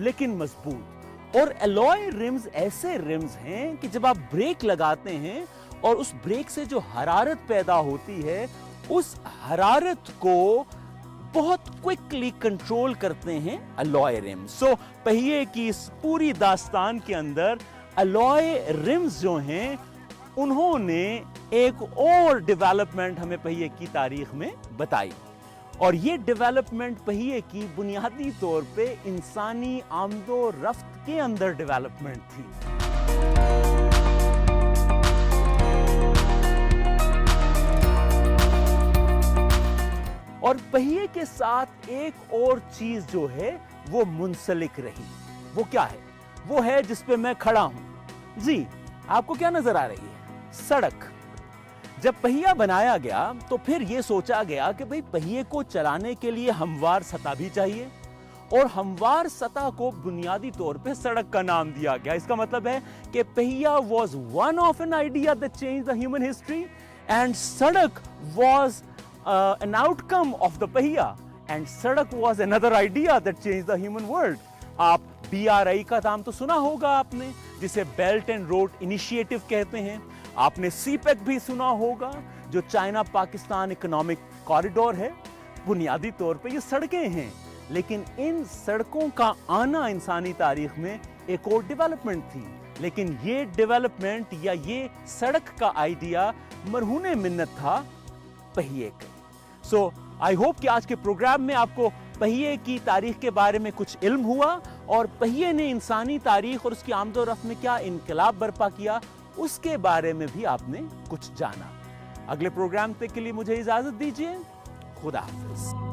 लेकिन मजबूत। और अलॉय रिम्स ऐसे रिम्स हैं कि जब आप ब्रेक लगाते हैं और उस ब्रेक से जो हरारत पैदा होती है, उस हरारत को बहुत क्विकली कंट्रोल करते हैं अलॉय रिम्स। सो पहिए की इस पूरी दास्तान के अंदर अलॉय रिम्स जो हैं उन्होंने एक और डेवलपमेंट हमें पहिए की तारीख में बताई, और ये डेवलपमेंट पहिए की बुनियादी तौर पे इंसानी आमदो रफ्त के अंदर डेवलपमेंट थी। और पहिए के साथ एक और चीज जो है वो मुंसलिक रही। वो क्या है? वो है जिस पे मैं खड़ा हूं। जी, आपको क्या नजर आ रही है? सड़क। जब पहिया बनाया गया तो फिर यह सोचा गया कि भाई पहिए को चलाने के लिए हमवार सतह भी चाहिए, और हमवार सतह को बुनियादी तौर पे सड़क का नाम दिया गया। इसका मतलब है कि पहिया was one of an idea that changed the human history, and सड़क was an outcome of the पहिया, and सड़क was another idea that changed the human world. आप BRI का नाम तो सुना होगा आपने, जिसे बेल्ट एंड रोड इनिशिएटिव कहते हैं। आपने CPEC भी सुना होगा, जो चाइना पाकिस्तान इकोनॉमिक कॉरिडोर है। बुनियादी तौर पे ये सड़कें हैं, लेकिन इन सड़कों का आना इंसानी तारीख में एक और डेवलपमेंट थी। लेकिन ये डेवलपमेंट या ये सड़क का आइडिया मरहूने मिन्नत था पहिए का। सो आई होप कि आज के प्रोग्राम में आपको पहिए की तारीख के बारे में कुछ इल्म हुआ, और पहिए ने इंसानी तारीख और उसकी आमदो रफ्त में क्या इनकलाब बर्पा किया उसके बारे में भी आपने कुछ जाना। अगले प्रोग्राम तक के लिए मुझे इजाजत दीजिए, खुदा हाफिज।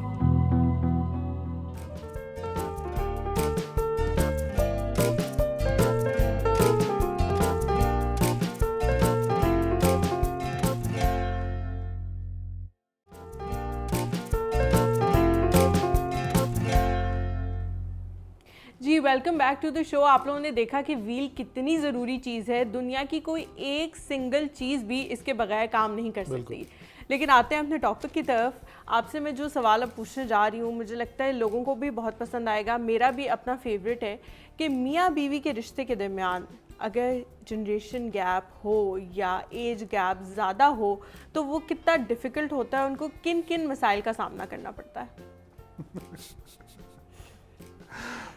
जी welcome back to the show. आप लोगों ने देखा कि व्हील कितनी ज़रूरी चीज़ है, दुनिया की कोई एक सिंगल चीज़ भी इसके बगैर काम नहीं कर सकती। लेकिन आते हैं अपने टॉपिक की तरफ। आपसे मैं जो सवाल अब पूछने जा रही हूँ, मुझे लगता है लोगों को भी बहुत पसंद आएगा, मेरा भी अपना फेवरेट है कि मियाँ बीवी के रिश्ते के दरमियान अगर जनरेशन गैप हो या एज गैप ज़्यादा हो तो वो कितना डिफ़िकल्ट होता है, उनको किन किन मसाइल का सामना करना पड़ता है।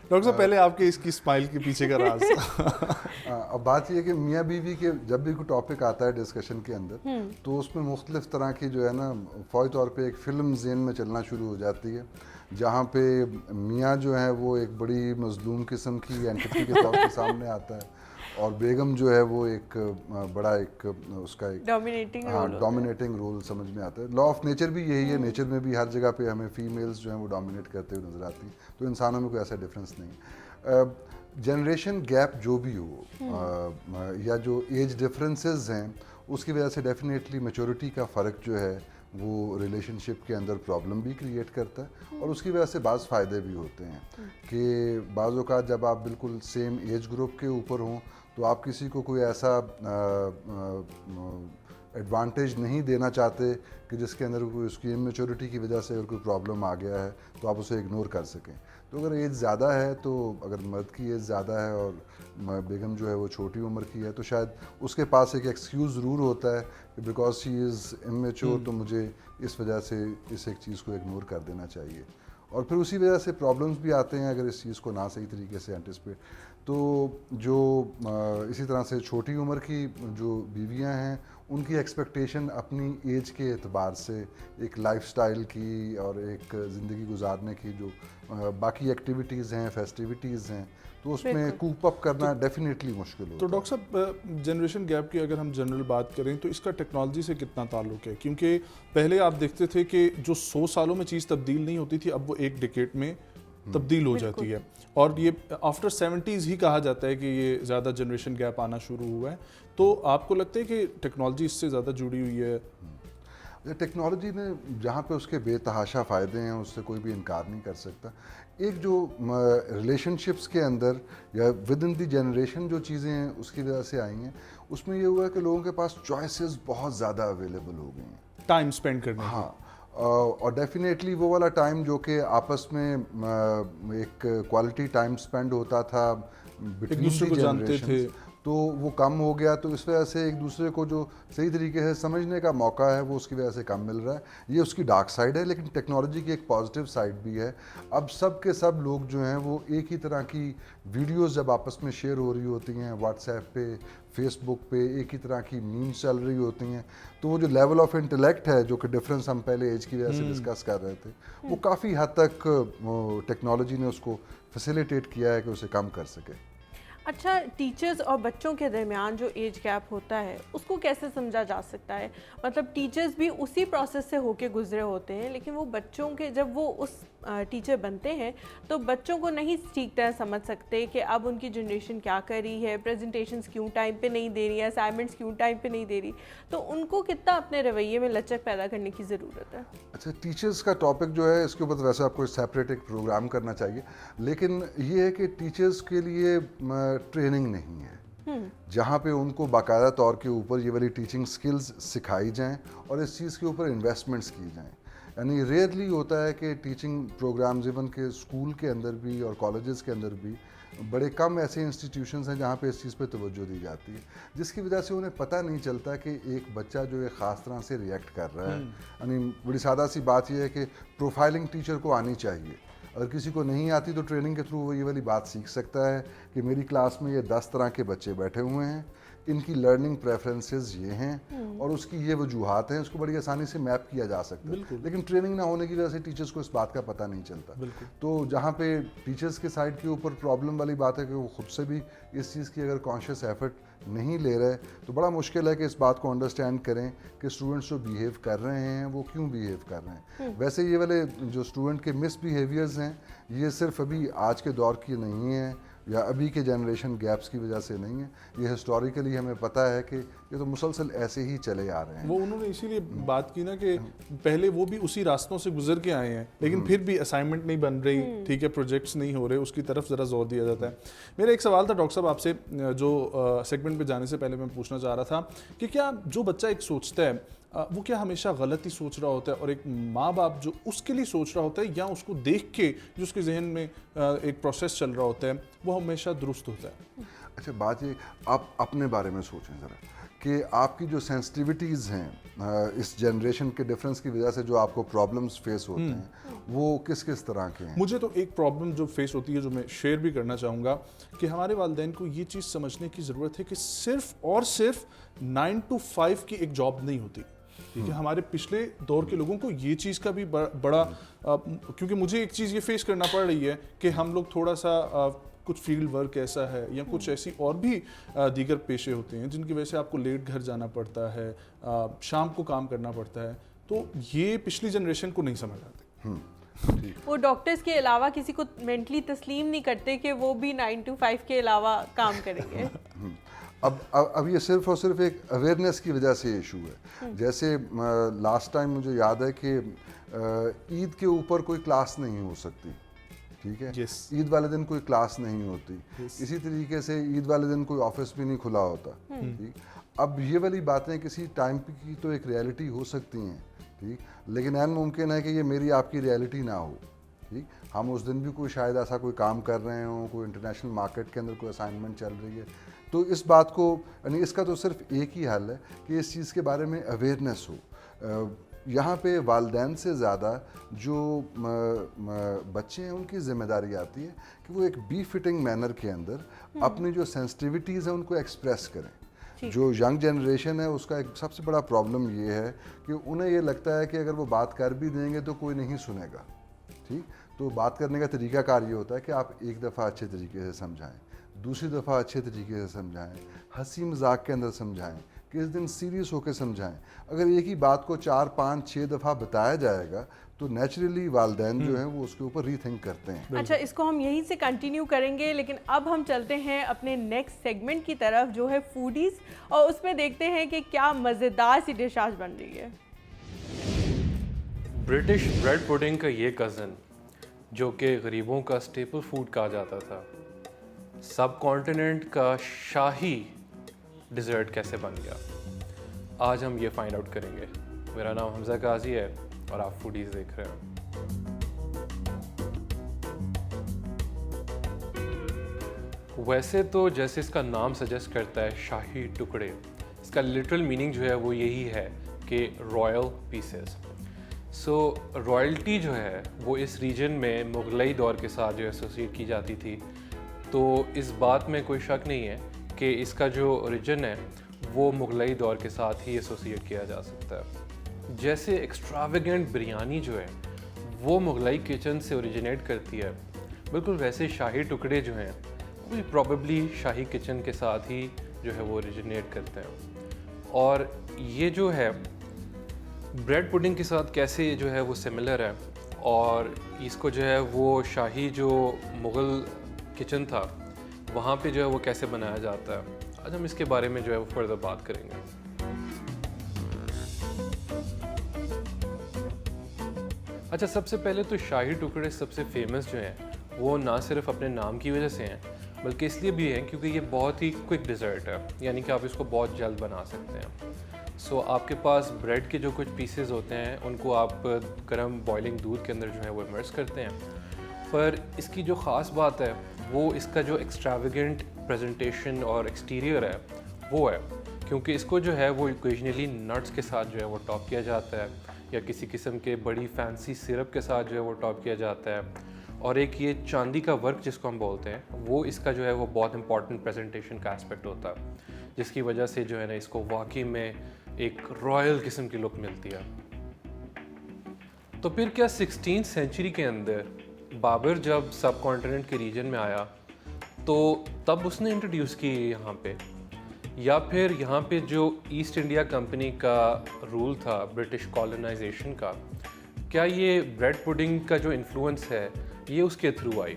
डॉक्टर साहब पहले आपके इसकी स्माइल के पीछे का राज। अब बात यह है कि मियाँ बीवी के जब भी कोई टॉपिक आता है डिस्कशन के अंदर तो उसमें मुख्तलिफ तरह की जो है ना फौरी तौर पे एक फ़िल्म ज़हन में चलना शुरू हो जाती है, जहाँ पे मियाँ जो है वो एक बड़ी मजलूम किस्म की एंटिटी के तौर पे सामने आता है और बेगम जो है वो एक बड़ा एक उसका एक डोमिनेटिंग रोल समझ में आता है। लॉ ऑफ नेचर भी यही है, नेचर में भी हर जगह पे हमें फीमेल्स जो हैं वो डोमिनेट करते हुए नज़र आती हैं, तो इंसानों में कोई ऐसा डिफरेंस नहीं। जनरेशन गैप जो भी हो या जो एज डिफरेंसेस हैं उसकी वजह से डेफिनेटली मैच्योरिटी का फ़र्क जो है वो रिलेशनशिप के अंदर प्रॉब्लम भी क्रिएट करता है और उसकी वजह से बाज़ फ़ायदे भी होते हैं कि बाज़ औक़ात जब आप बिल्कुल सेम एज ग्रुप के ऊपर हों तो आप किसी को कोई ऐसा एडवांटेज नहीं देना चाहते कि जिसके अंदर कोई उसकी इमेच्योरिटी की वजह से अगर कोई प्रॉब्लम आ गया है तो आप उसे इग्नोर कर सकें। तो अगर एज ज़्यादा है तो अगर मर्द की एज ज़्यादा है और बेगम जो है वो छोटी उम्र की है तो शायद उसके पास एक एक्सक्यूज़ ज़रूर होता है कि बिकॉज शी इज़ इमेच्योर तो मुझे इस वजह से इस एक चीज़ को इग्नोर कर देना चाहिए और फिर उसी वजह से प्रॉब्लम्स भी आते हैं अगर इस चीज़ को ना सही तरीके से एंटिसिपेट। तो जो इसी तरह से छोटी उम्र की जो बीवियां हैं उनकी एक्सपेक्टेशन अपनी एज के एतबार से एक लाइफस्टाइल की और एक ज़िंदगी गुजारने की जो बाकी एक्टिविटीज़ हैं फेस्टिविटीज़ हैं तो उसमें कूप अप करना डेफिनेटली मुश्किल होता है। तो डॉक्टर साहब जनरेशन गैप की अगर हम जनरल बात करें तो इसका टेक्नोलॉजी से कितना ताल्लुक है, क्योंकि पहले आप देखते थे कि जो 100 सालों में चीज़ तब्दील नहीं होती थी अब वो एक डिकेड में तब्दील हो जाती है और ये आफ्टर 70s ही कहा जाता है कि ये ज़्यादा जनरेशन गैप आना शुरू हुआ है। तो आपको लगता है कि टेक्नोलॉजी इससे ज़्यादा जुड़ी हुई है? टेक्नोलॉजी ने जहाँ पे उसके बेतहाशा फ़ायदे हैं उससे कोई भी इनकार नहीं कर सकता। एक जो रिलेशनशिप्स के अंदर या विद इन दी जनरेशन जो चीज़ें हैं उसकी वजह से आई हैं उसमें ये हुआ है कि लोगों के पास चॉइसेस बहुत ज़्यादा अवेलेबल हो गई हैं टाइम स्पेंड करने। हाँ और डेफिनेटली वो वाला टाइम जो कि आपस में एक क्वालिटी टाइम स्पेंड होता था एक दूसरे को जानते थे तो वो कम हो गया, तो इस वजह से एक दूसरे को जो सही तरीके से समझने का मौका है वो उसकी वजह से कम मिल रहा है। ये उसकी डार्क साइड है, लेकिन टेक्नोलॉजी की एक पॉजिटिव साइड भी है। अब सब के सब लोग जो हैं वो एक ही तरह की वीडियोस जब आपस में शेयर हो रही होती हैं व्हाट्सएप पे फेसबुक पे एक ही तरह की मीम्स चल रही होती हैं, तो वो जो लेवल ऑफ इंटेलेक्ट है जो कि डिफरेंस हम पहले एज की वजह से डिस्कस कर रहे थे वो काफ़ी हद तक टेक्नोलॉजी ने उसको फैसिलिटेट किया है कि उसे कम कर सके। अच्छा, टीचर्स और बच्चों के दरमियान जो एज गैप होता है उसको कैसे समझा जा सकता है? मतलब टीचर्स भी उसी प्रोसेस से होके गुजरे होते हैं, लेकिन वो बच्चों के जब वो उस टीचर बनते हैं तो बच्चों को नहीं ठीक तरह समझ सकते कि अब उनकी जनरेशन क्या कर रही है, प्रेजेंटेशंस क्यों टाइम पे नहीं दे रही है, असाइनमेंट्स क्यों टाइम पे नहीं दे रही, तो उनको कितना अपने रवैये में लचक पैदा करने की ज़रूरत है? अच्छा, टीचर्स का टॉपिक जो है इसके ऊपर तो वैसे आपको सेपरेट एक प्रोग्राम करना चाहिए, लेकिन ये है कि टीचर्स के लिए ट्रेनिंग नहीं है जहाँ पे उनको बाकायदा तौर के ऊपर ये वाली टीचिंग स्किल्स सिखाई जाएं और इस चीज़ के ऊपर इन्वेस्टमेंट्स की जाएं। यानी रेयरली होता है कि टीचिंग प्रोग्राम्स इवन के स्कूल के अंदर भी और कॉलेजेस के अंदर भी बड़े कम ऐसे इंस्टीट्यूशंस हैं जहाँ पे इस चीज़ पे तवज्जो दी जाती है, जिसकी वजह से उन्हें पता नहीं चलता कि एक बच्चा जो है ख़ास तरह से रिएक्ट कर रहा है। यानी बड़ी सादा सी बात यह है कि प्रोफाइलिंग टीचर को आनी चाहिए, अगर किसी को नहीं आती तो ट्रेनिंग के थ्रू वो ये वाली बात सीख सकता है कि मेरी क्लास में ये 10 तरह के बच्चे बैठे हुए हैं, इनकी लर्निंग प्रेफरेंसेस ये हैं और उसकी ये वजूहात हैं, उसको बड़ी आसानी से मैप किया जा सकता है। लेकिन ट्रेनिंग ना होने की वजह से टीचर्स को इस बात का पता नहीं चलता। तो जहाँ पे टीचर्स के साइड के ऊपर प्रॉब्लम वाली बात है कि वो खुद से भी इस चीज़ की अगर कॉन्शियस एफर्ट نہیں لے رہے تو بڑا مشکل ہے کہ اس بات کو انڈرسٹینڈ کریں کہ اسٹوڈنٹس جو بیہیو کر رہے ہیں وہ کیوں بیہیو کر رہے ہیں. ویسے یہ والے جو اسٹوڈنٹ کے مس بیہیویئرز ہیں یہ صرف ابھی آج کے دور کی نہیں ہیں یا ابھی کے جنریشن گیپس کی وجہ سے نہیں ہے, یہ ہسٹوریکلی ہمیں پتہ ہے کہ یہ تو مسلسل ایسے ہی چلے آ رہے ہیں. وہ انہوں نے اسی لیے بات کی نا کہ پہلے وہ بھی اسی راستوں سے گزر کے آئے ہیں لیکن پھر بھی اسائنمنٹ نہیں بن رہی, ٹھیک ہے, پروجیکٹس نہیں ہو رہے, اس کی طرف ذرا زور دیا جاتا ہے. میرا ایک سوال تھا ڈاکٹر صاحب آپ سے, جو سیگمنٹ پہ جانے سے پہلے میں پوچھنا چاہ رہا تھا کہ کیا جو بچہ ایک سوچتا ہے وہ کیا ہمیشہ غلط ہی سوچ رہا ہوتا ہے, اور ایک ماں باپ جو اس کے لیے سوچ رہا ہوتا ہے یا اس کو دیکھ کے جو اس کے ذہن میں ایک پروسیس چل رہا ہوتا ہے وہ ہمیشہ درست ہوتا ہے؟ اچھا بات یہ, آپ اپنے بارے میں سوچیں ذرا کہ آپ کی جو سینسٹیوٹیز ہیں اس جنریشن کے ڈفرینس کی وجہ سے جو آپ کو پرابلمس فیس ہوتے ہیں وہ کس کس طرح کے ہیں؟ مجھے تو ایک پرابلم جو فیس ہوتی ہے جو میں شیئر بھی کرنا چاہوں گا کہ ہمارے والدین کو یہ چیز سمجھنے کی ضرورت ہے کہ صرف اور صرف 9 to 5 کی ایک جاب نہیں ہوتی. ٹھیک ہے, ہمارے پچھلے دور کے لوگوں کو یہ چیز کا بھی بڑا کیونکہ مجھے ایک چیز یہ فیس کرنا پڑ رہی ہے کہ ہم لوگ تھوڑا سا کچھ فیلڈ ورک ایسا ہے یا کچھ ایسی اور بھی دیگر پیشے ہوتے ہیں جن کی وجہ سے آپ کو لیٹ گھر جانا پڑتا ہے, شام کو کام کرنا پڑتا ہے, تو یہ پچھلی جنریشن کو نہیں سمجھ آتے. وہ ڈاکٹرز کے علاوہ کسی کو مینٹلی تسلیم نہیں کرتے کہ وہ بھی 9 to 5 کے علاوہ کام کریں گے. اب یہ صرف اور صرف ایک اویئرنیس کی وجہ سے ایشو ہے. جیسے لاسٹ ٹائم مجھے یاد ہے کہ عید کے اوپر کوئی کلاس نہیں ہو سکتی, ٹھیک ہے, عید والے دن کوئی کلاس نہیں ہوتی, اسی طریقے سے عید والے دن کوئی آفس بھی نہیں کھلا ہوتا. ٹھیک, اب یہ والی باتیں کسی ٹائم کی تو ایک ریئلٹی ہو سکتی ہیں, ٹھیک, لیکن این ممکن ہے کہ یہ میری آپ کی ریئلٹی نہ ہو. ٹھیک, ہم اس دن بھی کوئی شاید ایسا کوئی کام کر رہے ہوں, کوئی انٹرنیشنل مارکیٹ کے اندر کوئی اسائنمنٹ چل رہی ہے. تو اس بات کو یعنی اس کا تو صرف ایک ہی حل ہے کہ اس چیز کے بارے میں اویئرنیس ہو. یہاں پہ والدین سے زیادہ جو بچے ہیں ان کی ذمہ داری آتی ہے کہ وہ ایک بی فٹنگ مینر کے اندر اپنی جو سینسٹیوٹیز ہیں ان کو ایکسپریس کریں. جو ینگ جنریشن ہے اس کا ایک سب سے بڑا پرابلم یہ ہے کہ انہیں یہ لگتا ہے کہ اگر وہ بات کر بھی دیں گے تو کوئی نہیں سنے گا. ٹھیک, تو بات کرنے کا طریقہ کار یہ ہوتا ہے کہ آپ ایک دفعہ اچھے طریقے سے سمجھائیں, دوسری دفعہ اچھے طریقے سے سمجھائیں, ہنسی مذاق کے اندر سمجھائیں, کس دن سیریس ہو کے سمجھائیں. اگر ایک ہی بات کو 4 5 6 دفعہ بتایا جائے گا تو نیچرلی والدین جو ہیں وہ اس کے اوپر ری تھنک کرتے ہیں. اچھا, اس کو ہم یہیں سے کنٹینیو کریں گے, لیکن اب ہم چلتے ہیں اپنے نیکسٹ سیگمنٹ کی طرف جو ہے فوڈیز, اور اس میں دیکھتے ہیں کہ کیا مزیدار سی ڈش آج بن رہی ہے. برٹش بریڈ پوڈنگ کا یہ کزن جو کہ غریبوں کا اسٹیپل فوڈ کہا جاتا تھا, سب کانٹیننٹ کا شاہی ڈیزرٹ کیسے بن گیا, آج ہم یہ فائنڈ آؤٹ کریں گے. میرا نام حمزہ قاضی ہے اور آپ فوڈیز دیکھ رہے ہیں. ویسے تو جیسے اس کا نام سجیسٹ کرتا ہے شاہی ٹکڑے, اس کا لٹرل میننگ جو ہے وہ یہی ہے کہ رائل پیسز. سو رائلٹی جو ہے وہ اس ریجن میں مغلئی دور کے ساتھ جو ایسوسیٹ کی جاتی تھی, تو اس بات میں کوئی شک نہیں ہے کہ اس کا جو اوریجن ہے وہ مغلئی دور کے ساتھ ہی ایسوسیٹ کیا جا سکتا ہے. جیسے ایکسٹراویگنٹ بریانی جو ہے وہ مغلئی کچن سے اوریجنیٹ کرتی ہے, بالکل ویسے شاہی ٹکڑے جو ہیں وہ پروبیبلی شاہی کچن کے ساتھ ہی جو ہے وہ اوریجنیٹ کرتے ہیں. اور یہ جو ہے بریڈ پوڈنگ کے ساتھ کیسے جو ہے وہ سملر ہے, اور اس کو جو ہے وہ شاہی جو مغل کچن تھا وہاں پہ جو ہے وہ کیسے بنایا جاتا ہے, آج ہم اس کے بارے میں جو ہے وہ فردر بات کریں گے. اچھا, سب سے پہلے تو شاہی ٹکڑے سب سے فیمس جو ہیں وہ نہ صرف اپنے نام کی وجہ سے ہیں بلکہ اس لیے بھی ہیں کیونکہ یہ بہت ہی کوئک ڈیزرٹ ہے, یعنی کہ آپ اس کو بہت جلد بنا سکتے ہیں. سو آپ کے پاس بریڈ کے جو کچھ پیسز ہوتے ہیں ان کو آپ گرم بوائلنگ دودھ کے اندر جو ہے وہ امرس کرتے ہیں, پر اس کی جو خاص بات ہے وہ اس کا جو ایکسٹراویگنٹ پریزنٹیشن اور ایکسٹیریئر ہے وہ ہے, کیونکہ اس کو جو ہے وہ اوکیجنلی نٹس کے ساتھ جو ہے وہ ٹاپ کیا جاتا ہے یا کسی قسم کے بڑی فینسی سرپ کے ساتھ جو ہے وہ ٹاپ کیا جاتا ہے. اور ایک یہ چاندی کا ورک جس کو ہم بولتے ہیں وہ اس کا جو ہے وہ بہت امپورٹنٹ پریزنٹیشن کا اسپیکٹ ہوتا ہے, جس کی وجہ سے جو ہے نا اس کو واقعی میں ایک رائل قسم کی لک ملتی ہے. تو پھر کیا 16 سینچری کے اندر بابر جب سب کانٹیننٹ کے ریجن میں آیا تو تب اس نے انٹروڈیوس کی یہاں پہ یا پھر یہاں پہ جو ایسٹ انڈیا کمپنی کا رول تھا برٹش کالونائزیشن کا، کیا یہ بریڈ پڈنگ کا جو انفلوئنس ہے یہ اس کے تھرو آئی؟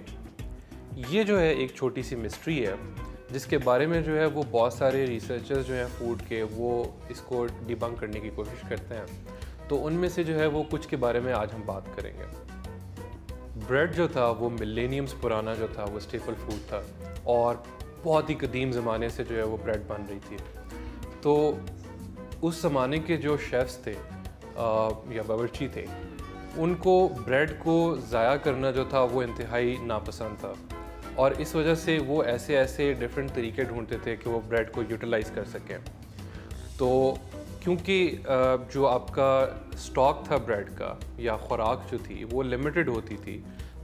یہ جو ہے ایک چھوٹی سی مسٹری ہے جس کے بارے میں جو ہے وہ بہت سارے ریسرچرز جو ہیں فوڈ کے وہ اس کو ڈیبنک کرنے کی کوشش کرتے ہیں. تو ان میں سے جو ہے وہ کچھ کے بارے میں آج ہم بات کریں گے. بریڈ جو تھا وہ ملینیمز پرانا جو تھا وہ اسٹیپل فوڈ تھا اور بہت ہی قدیم زمانے سے جو ہے وہ بریڈ بن رہی تھی. تو اس زمانے کے جو شیفز تھے یا باورچی تھے، ان کو بریڈ کو ضائع کرنا جو تھا وہ انتہائی ناپسند تھا، اور اس وجہ سے وہ ایسے ڈیفرنٹ طریقے ڈھونڈتے تھے کہ وہ بریڈ کو یوٹیلائز کر سکیں. تو کیونکہ جو آپ کا اسٹاک تھا بریڈ کا یا خوراک جو تھی وہ لمیٹڈ ہوتی تھی،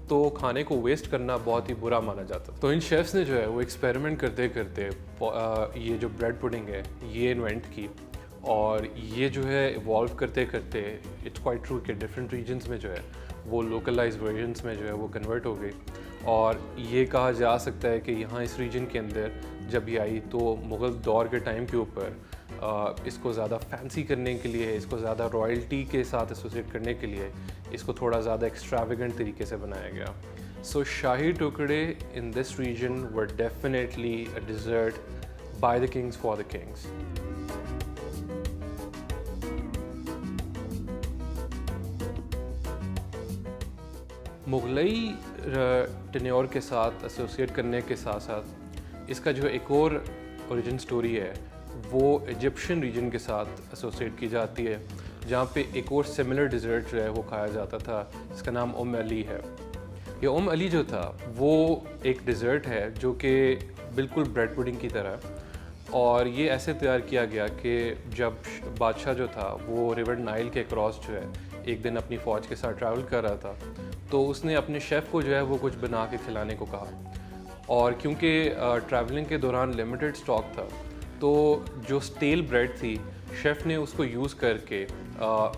تو کھانے کو ویسٹ کرنا بہت ہی برا مانا جاتا. تو ان شیفز نے جو ہے وہ ایکسپیریمنٹ کرتے کرتے یہ جو بریڈ پڈنگ ہے یہ انوینٹ کی، اور یہ جو ہے ایوالو کرتے کرتے اٹس کوائٹ ٹرو کہ ڈفرینٹ ریجنز میں جو ہے وہ لوکلائز ورژنس میں جو ہے وہ کنورٹ ہو گئی. اور یہ کہا جا سکتا ہے کہ یہاں اس ریجن کے اندر جب یہ آئی تو مغل دور کے ٹائم کے اوپر اس کو زیادہ فینسی کرنے کے لیے، اس کو زیادہ رائلٹی کے ساتھ ایسوسیٹ کرنے کے لیے اس کو تھوڑا زیادہ ایکسٹراویگنٹ طریقے سے بنایا گیا. سو شاہی ٹکڑے in this region were definitely a dessert by the kings for the kings. Mughlai tenure کے ساتھ ایسوسیٹ کرنے کے ساتھ ساتھ اس کا جو ایک اور اوریجن سٹوری ہے وہ ایجپشن ریجن کے ساتھ ایسوسیٹ کی جاتی ہے، جہاں پہ ایک اور سملر ڈیزرٹ جو ہے وہ کھایا جاتا تھا جس کا نام علی ہے. یہ علی جو تھا وہ ایک ڈیزرٹ ہے جو کہ بالکل بریڈ پڈنگ کی طرح، اور یہ ایسے تیار کیا گیا کہ جب بادشاہ جو تھا وہ ریور نائل کے کراس جو ہے ایک دن اپنی فوج کے ساتھ ٹریول کر رہا تھا، تو اس نے اپنے شیف کو جو ہے وہ کچھ بنا کے کھلانے کو کہا. اور کیونکہ ٹریولنگ کے دوران لمیٹڈ اسٹاک تھا، تو جو اسٹیل بریڈ تھی شیف نے اس کو یوز کر کے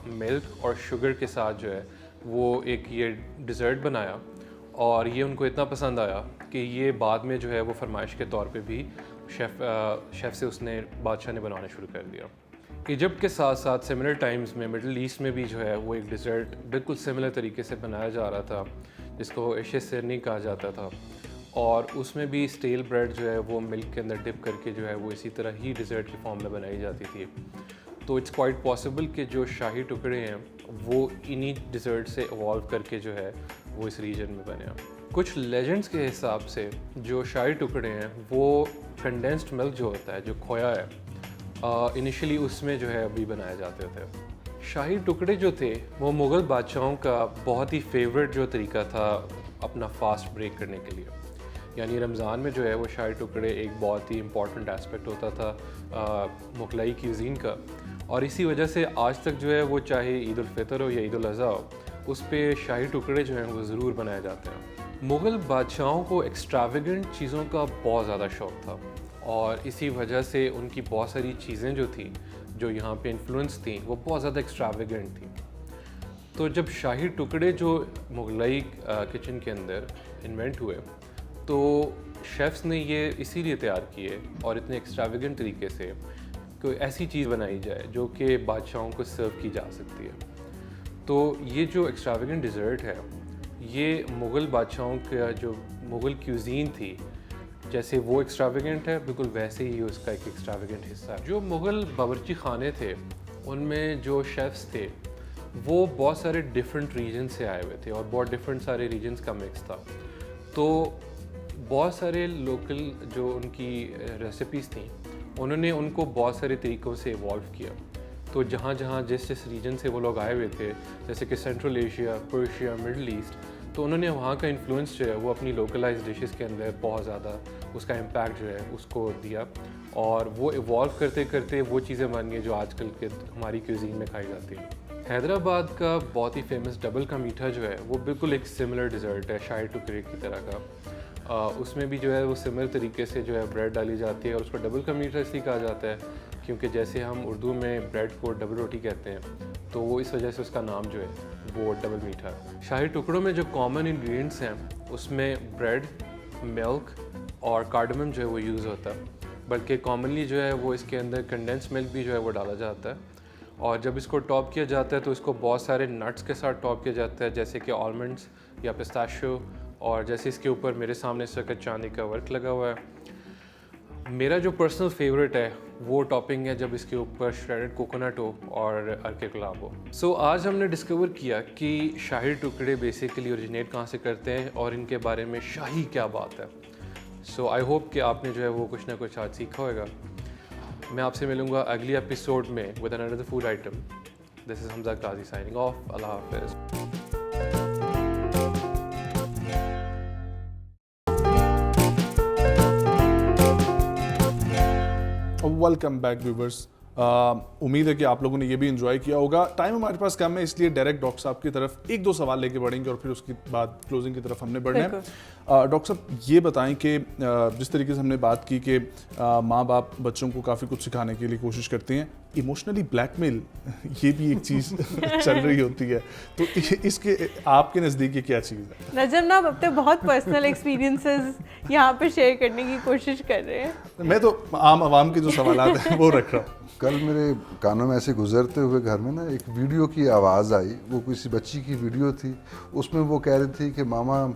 ملک اور شوگر کے ساتھ جو ہے وہ ایک یہ ڈیزرٹ بنایا، اور یہ ان کو اتنا پسند آیا کہ یہ بعد میں جو ہے وہ فرمائش کے طور پہ بھی شیف سے اس نے بادشاہ نے بنانا شروع کر دیا. ایجپٹ کے ساتھ ساتھ سملر ٹائمز میں مڈل ایسٹ میں بھی جو ہے وہ ایک ڈیزرٹ بالکل سملر طریقے سے بنایا جا رہا تھا جس کو ایشے سرنی کہا جاتا تھا، اور اس میں بھی اسٹیل بریڈ جو ہے وہ ملک کے اندر ڈپ کر کے جو ہے وہ اسی طرح ہی ڈیزرٹ کی فارم میں بنائی جاتی تھی. تو اٹس کوائٹ پاسبل کہ جو شاہی ٹکڑے ہیں وہ انہی ڈیزرٹ سے ایوالو کر کے جو ہے وہ اس ریجن میں بنے. کچھ لیجنڈس کے حساب سے جو شاہی ٹکڑے ہیں وہ کنڈینسڈ ملک جو ہوتا ہے، جو کھویا ہے، انیشلی اس میں جو ہے ابھی بنائے جاتے تھے. شاہی ٹکڑے جو تھے وہ مغل بادشاہوں کا بہت ہی فیوریٹ جو طریقہ تھا اپنا فاسٹ بریک کرنے کے لیے. یعنی رمضان میں جو ہے وہ شاہی ٹکڑے ایک بہت ہی امپورٹنٹ اسپیکٹ ہوتا تھا مغلئی کیوزین کا، اور اسی وجہ سے آج تک جو ہے وہ چاہے عید الفطر ہو یا عید الاضحیٰ ہو، اس پہ شاہی ٹکڑے جو ہیں وہ ضرور بنائے جاتے ہیں. مغل بادشاہوں کو ایکسٹراویگنٹ چیزوں کا بہت زیادہ شوق تھا، اور اسی وجہ سے ان کی بہت ساری چیزیں جو تھیں جو یہاں پہ انفلوئنس تھیں وہ بہت زیادہ ایکسٹراویگنٹ تھیں. تو جب شاہی ٹکڑے جو مغلئی کچن کے اندر انوینٹ ہوئے تو شیفز نے یہ اسی لیے تیار کیے اور اتنے ایکسٹراویگنٹ طریقے سے کوئی ایسی چیز بنائی جائے جو کہ بادشاہوں کو سرو کی جا سکتی ہے. تو یہ جو ایکسٹراویگنٹ ڈیزرٹ ہے یہ مغل بادشاہوں کا جو مغل کیوزین تھی جیسے وہ ایکسٹراویگنٹ ہے بالکل ویسے ہی اس کا ایک ایکسٹراویگنٹ حصہ ہے. جو مغل باورچی خانے تھے ان میں جو شیفز تھے وہ بہت سارے ڈفرینٹ ریجن سے آئے ہوئے تھے اور بہت ڈفرینٹ سارے ریجنس کا مکس تھا. تو بہت سارے لوکل جو ان کی ریسیپیز تھیں انہوں نے ان کو بہت سارے طریقوں سے ایوالو کیا. تو جہاں جہاں جس ریجن سے وہ لوگ آئے ہوئے تھے جیسے کہ Central Asia, Persia, Middle East, تو انہوں نے وہاں کا انفلوئنس جو ہے وہ اپنی لوکلائز ڈشز کے اندر بہت زیادہ اس کا امپیکٹ جو ہے اس کو دیا، اور وہ ایوالو کرتے کرتے وہ چیزیں بن گئی جو آج کل کے ہماری کیوزین میں کھائی جاتی ہیں. حیدرآباد کا بہت ہی فیمس ڈبل کا میٹھا جو ہے وہ بالکل ایک سملر ڈیزرٹ ہے شاہی ٹکڑے کی طرح کا. اس میں بھی جو ہے وہ سملر طریقے سے جو ہے بریڈ ڈالی جاتی ہے، اور اس کو ڈبل کا میٹھا اس لیے کہا جاتا ہے کیونکہ جیسے ہم اردو میں بریڈ کو ڈبل روٹی کہتے ہیں تو وہ اس وجہ سے اس کا نام جو ہے وہ ڈبل میٹھا ہے. شاہی ٹکڑوں میں جو کامن انگریڈینٹس ہیں اس میں بریڈ، ملک اور کارڈمم جو ہے وہ یوز ہوتا ہے. بلکہ کامنلی جو ہے وہ اس کے اندر کنڈینس ملک بھی جو ہے وہ ڈالا جاتا ہے. اور جب اس کو ٹاپ کیا جاتا ہے تو اس کو بہت سارے نٹس کے ساتھ ٹاپ کیا جاتا ہے, جیسے کہ آلمنڈس یا پسٹاشیو, اور جیسے اس کے اوپر میرے سامنے اس وقت چاندی کا ورک لگا ہوا ہے. میرا جو پرسنل فیوریٹ ہے وہ ٹاپنگ ہے جب اس کے اوپر شریڈڈ کوکونٹ ہو اور ارکے گلاب ہو. سو آج ہم نے ڈسکور کیا کہ شاہی ٹکڑے بیسیکلی اوریجنیٹ کہاں سے کرتے ہیں اور ان کے بارے میں شاہی کیا بات ہے. سو آئی ہوپ کہ آپ نے جو ہے وہ کچھ نہ کچھ آج سیکھا ہوگا. میں آپ سے ملوں گا اگلی ایپیسوڈ میں with another food item. This is Hamza Ghazi signing off. اللہ حافظ. Welcome back viewers. امید ہے کہ آپ لوگوں نے یہ بھی انجوائے کیا ہوگا. ٹائم ہمارے پاس کم ہے, اس لیے ڈائریکٹ ڈاکٹر صاحب کی طرف ایک دو سوال لے کے بڑھیں گے اور پھر اس کے بعد کلوزنگ کی طرف ہم نے بڑھنا ہے. ڈاکٹر صاحب یہ بتائیں کہ جس طریقے سے ہم نے بات کی کہ ماں باپ بچوں کو کافی کچھ سکھانے کے لیے کوشش کرتے ہیں, ایموشنلی بلیک میل یہ بھی ایک چیز چل رہی ہوتی ہے, تو اس کے آپ کے نزدیک یہ کیا چیز ہے؟ نجم نا اپنے بہت پرسنل ایکسپیرینسز یہاں پہ شیئر کرنے کی کوشش کر رہے ہیں. میں تو عام عوام کے جو سوالات ہیں وہ رکھ رہا ہوں. کل میرے کانوں میں ایسے گزرتے ہوئے گھر میں نا ایک ویڈیو کی آواز آئی. وہ کسی بچی کی ویڈیو تھی, اس میں وہ کہہ رہی تھی کہ ماما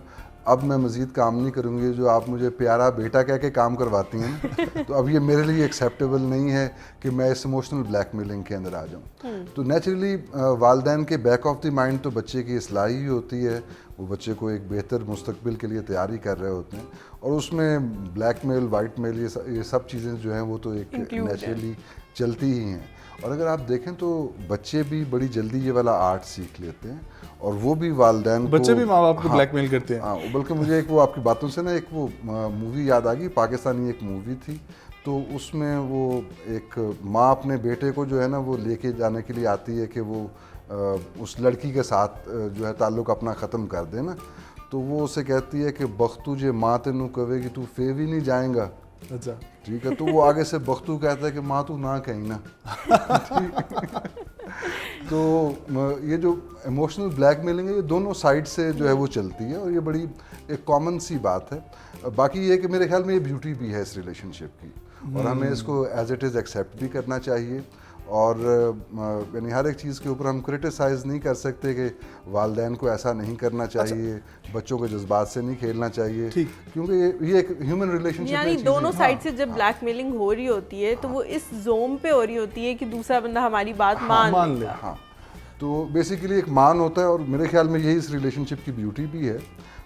اب میں مزید کام نہیں کروں گی, جو آپ مجھے پیارا بیٹا کہہ کے کام کرواتی ہیں تو اب یہ میرے لیے ایکسیپٹیبل نہیں ہے کہ میں اس ایموشنل بلیک میلنگ کے اندر آ جاؤں. تو نیچرلی والدین کے بیک آف دی مائنڈ تو بچے کی اصلاح ہی ہوتی ہے. وہ بچے کو ایک بہتر مستقبل کے لیے تیاری کر رہے ہوتے ہیں, اور اس میں بلیک میل, وائٹ میل, یہ سب چیزیں جو ہیں وہ تو ایک نیچرلی چلتی ہی ہیں. اور اگر آپ دیکھیں تو بچے بھی بڑی جلدی یہ والا آرٹ سیکھ لیتے ہیں, اور وہ بھی والدین کو, بچے بھی ماں باپ کو بلیک میل کرتے ہیں. ہاں, بلکہ مجھے ایک وہ آپ کی باتوں سے نا ایک وہ مووی یاد آ گئی, پاکستانی ایک مووی تھی, تو اس میں وہ ایک ماں اپنے بیٹے کو جو ہے نا وہ لے کے جانے کے لیے آتی ہے کہ وہ اس لڑکی کے ساتھ جو ہے تعلق اپنا ختم کر دے نا, تو وہ اسے کہتی ہے کہ بختو جے ماں تینوں کہے گی تو فیو ہی نہیں جائیں گا. اچھا ٹھیک ہے, تو وہ آگے سے بختو کہتا ہے کہ ماں تو نہ کہیں نا. تو یہ جو ایموشنل بلیک میلنگ ہے یہ دونوں سائڈ سے جو ہے وہ چلتی ہے, اور یہ بڑی ایک کامن سی بات ہے. باقی یہ کہ میرے خیال میں یہ بیوٹی بھی ہے اس ریلیشن شپ کی, اور ہمیں اس کو ایز اٹ از ایکسیپٹ بھی کرنا چاہیے. اور یعنی ہر ایک چیز کے اوپر ہم کرٹیسائز نہیں کر سکتے کہ والدین کو ایسا نہیں کرنا چاہیے, بچوں کے جذبات سے نہیں کھیلنا چاہیے, کیونکہ یہ ایک ہیومن ریلیشن شپ ہے. یعنی دونوں سائڈ سے جب بلیک میلنگ ہو رہی ہوتی ہے تو وہ اس زوم پہ ہو رہی ہوتی ہے کہ دوسرا بندہ ہماری بات مان لے. ہاں, تو بیسیکلی ایک مان ہوتا ہے, اور میرے خیال میں یہی اس ریلیشن شپ کی بیوٹی بھی ہے.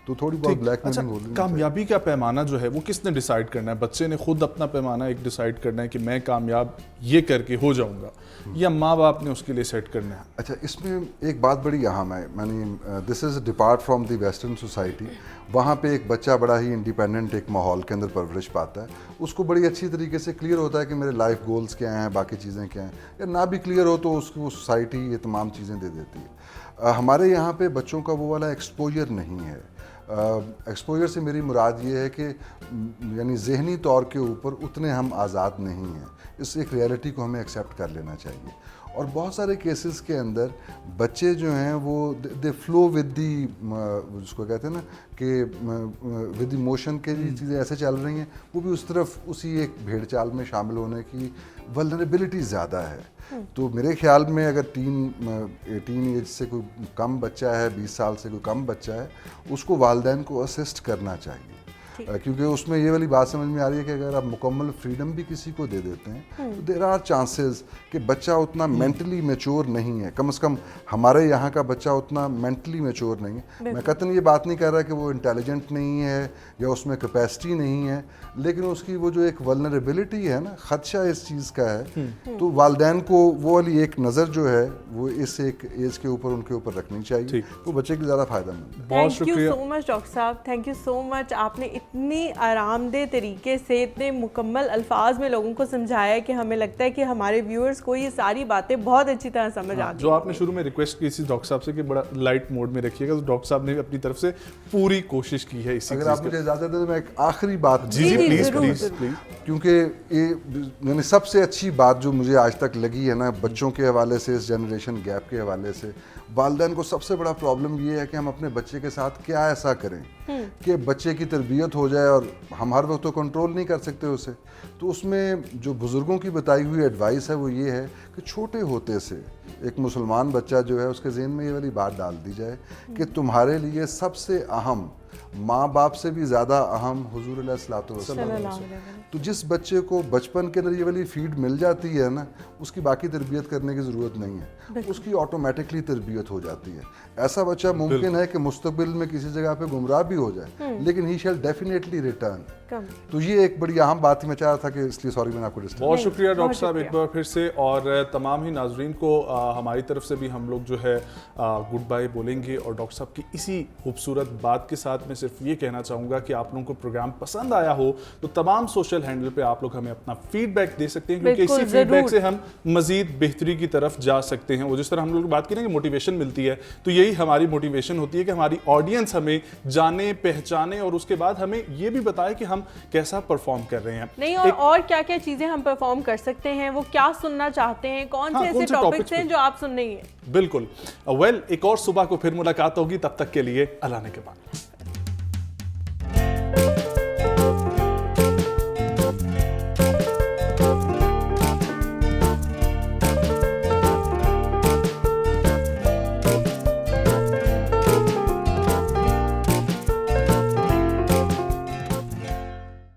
تو تھوڑی بہت بلیک میلنگ ہو رہی ہے. کامیابی کا پیمانہ جو ہے وہ کس نے ڈیسائیڈ کرنا ہے؟ بچے نے خود اپنا پیمانہ ایک ڈیسائیڈ کرنا ہے کہ میں کامیاب یہ کر کے ہو جاؤں گا, یا ماں باپ نے اس کے لیے سیٹ کرنا ہے؟ اچھا, اس میں ایک بات بڑی اہم ہے, یعنی this is depart from the western society. وہاں پہ ایک بچہ بڑا ہی انڈیپینڈنٹ ایک ماحول کے اندر پرورش پاتا ہے, اس کو بڑی اچھی طریقے سے کلیئر ہوتا ہے کہ میرے لائف گولز کیا ہیں, باقی چیزیں کیا ہیں, یا نہ بھی کلیئر ہو تو اس کو سوسائٹی یہ تمام چیزیں دے دیتی ہے. ہمارے یہاں پہ بچوں کا وہ والا ایکسپوجر نہیں ہے. ایکسپوجر سے میری مراد یہ ہے کہ یعنی ذہنی طور کے اوپر اتنے ہم آزاد نہیں ہیں. اس ایک ریئلٹی کو ہمیں ایکسیپٹ کر لینا چاہیے. اور بہت سارے کیسز کے اندر بچے جو ہیں وہ دے فلو ود دی, جس کو کہتے ہیں نا کہ ود دی موشن کے لیے چیزیں ایسے چل رہی ہیں, وہ بھی اس طرف اسی ایک بھیڑ چال میں شامل ہونے کی ولنریبلٹی زیادہ ہے. تو میرے خیال میں اگر 18 ایج سے کوئی کم بچہ ہے, 20 سال سے کوئی کم بچہ ہے, اس کو والدین کو اسسٹ کرنا چاہیے, کیونکہ اس میں یہ والی بات سمجھ میں آ رہی ہے کہ اگر آپ مکمل فریڈم بھی کسی کو دے دیتے ہیں تو دیر آر چانسز کہ بچہ اتنا مینٹلی میچور نہیں ہے. کم از کم ہمارے یہاں کا بچہ اتنا مینٹلی میچور نہیں ہے. میں قطعاً یہ بات نہیں کر رہا کہ وہ انٹیلیجنٹ نہیں ہے یا اس میں کیپیسٹی نہیں ہے, لیکن اس کی وہ جو ایک ولنریبلٹی ہے نا, خدشہ اس چیز کا ہے, تو والدین کو وہ والی ایک نظر جو ہے وہ اس ایک ایج کے اوپر ان کے اوپر رکھنی چاہیے, تو بچے کے زیادہ فائدہ مند ہے. بہت thank you so much doctor صاحب, تھینک یو سو مچ. آپ نے اتنی آرام دہ طریقے سے اتنے مکمل الفاظ میں لوگوں کو سمجھایا کہ ہمیں لگتا ہے کہ ہمارے ویورز کو یہ ساری باتیں بہت اچھی طرح سمجھ آتی ہیں. جو آپ نے شروع میں ریکویسٹ کی تھی ڈاکٹر صاحب سے کہ بڑا لائٹ موڈ میں رکھیے گا, تو ڈاکٹر صاحب نے اپنی طرف سے پوری کوشش کی ہے. اگر آپ مجھے اجازت دیں تو میں ایک آخری بات, جی پلیز پلیز, کیونکہ یہ یعنی سب سے اچھی بات جو مجھے آج تک لگی ہے نا بچوں کے حوالے سے, اس جنریشن گیپ کے حوالے سے, والدین کو سب سے بڑا پرابلم یہ ہے کہ ہم اپنے بچے کے ساتھ کیا ایسا کریں کہ بچے کی تربیت ہو جائے, اور ہم ہر وقت تو کنٹرول نہیں کر سکتے اسے. تو اس میں جو بزرگوں کی بتائی ہوئی ایڈوائس ہے وہ یہ ہے کہ چھوٹے ہوتے سے ایک مسلمان بچہ جو ہے اس کے ذہن میں یہ والی بات ڈال دی جائے کہ تمہارے لیے سب سے اہم, ماں باپ سے بھی زیادہ اہم حضور علیہ الصلوۃ والسلام. تو جس بچے کو بچپن کے اندر یہ والی فیڈ مل جاتی ہے نا, اس کی باقی تربیت کرنے کی ضرورت نہیں ہے, اس کی آٹومیٹکلی تربیت ہو جاتی ہے. ایسا بچہ ممکن ہے کہ مستقبل میں کسی جگہ پہ گمراہ بھی ہو جائے, لیکن ہی شیل ڈیفینیٹلی ریٹرن. تو یہ ایک بڑی اہم بات تھی, میں چاہ رہا تھا کہ اس لیے سوری میں نے آپ کو ڈسٹرب. بہت شکریہ ڈاکٹر صاحب ایک بار پھر سے, اور تمام ہی ناظرین کو ہماری طرف سے بھی ہم لوگ جو ہے گڈ بائی بولیں گے. اور ڈاکٹر صاحب کی اسی خوبصورت بات کے ساتھ میں صرف یہ کہنا چاہوں گا کہ آپ لوگوں کو پروگرام پسند آیا ہو تو تمام سوشل ہینڈل پہ آپ لوگ ہمیں اپنا فیڈ بیک دے سکتے ہیں, کیونکہ اسی فیڈ بیک سے ہم مزید بہتری کی طرف جا سکتے ہیں. وہ جس طرح ہم لوگ بات کریں کہ موٹیویشن ملتی ہے, تو یہی ہماری موٹیویشن ہوتی ہے کہ ہماری آڈینس ہمیں جانے پہچانے, اور اس کے بعد ہمیں یہ بھی بتائے کہ ہم کیسا پرفارم کر رہے ہیں. نہیں, اور کیا کیا چیزیں ہم پرفارم کر سکتے ہیں, وہ کیا سننا چاہتے ہیں, کون سے ایسے ٹاپکس ہیں جو آپ سننے ہیں. بالکل. ایک اور صبح کو پھر ملاقات ہوگی, تب تک کے لیے اللہ نے کے بعد.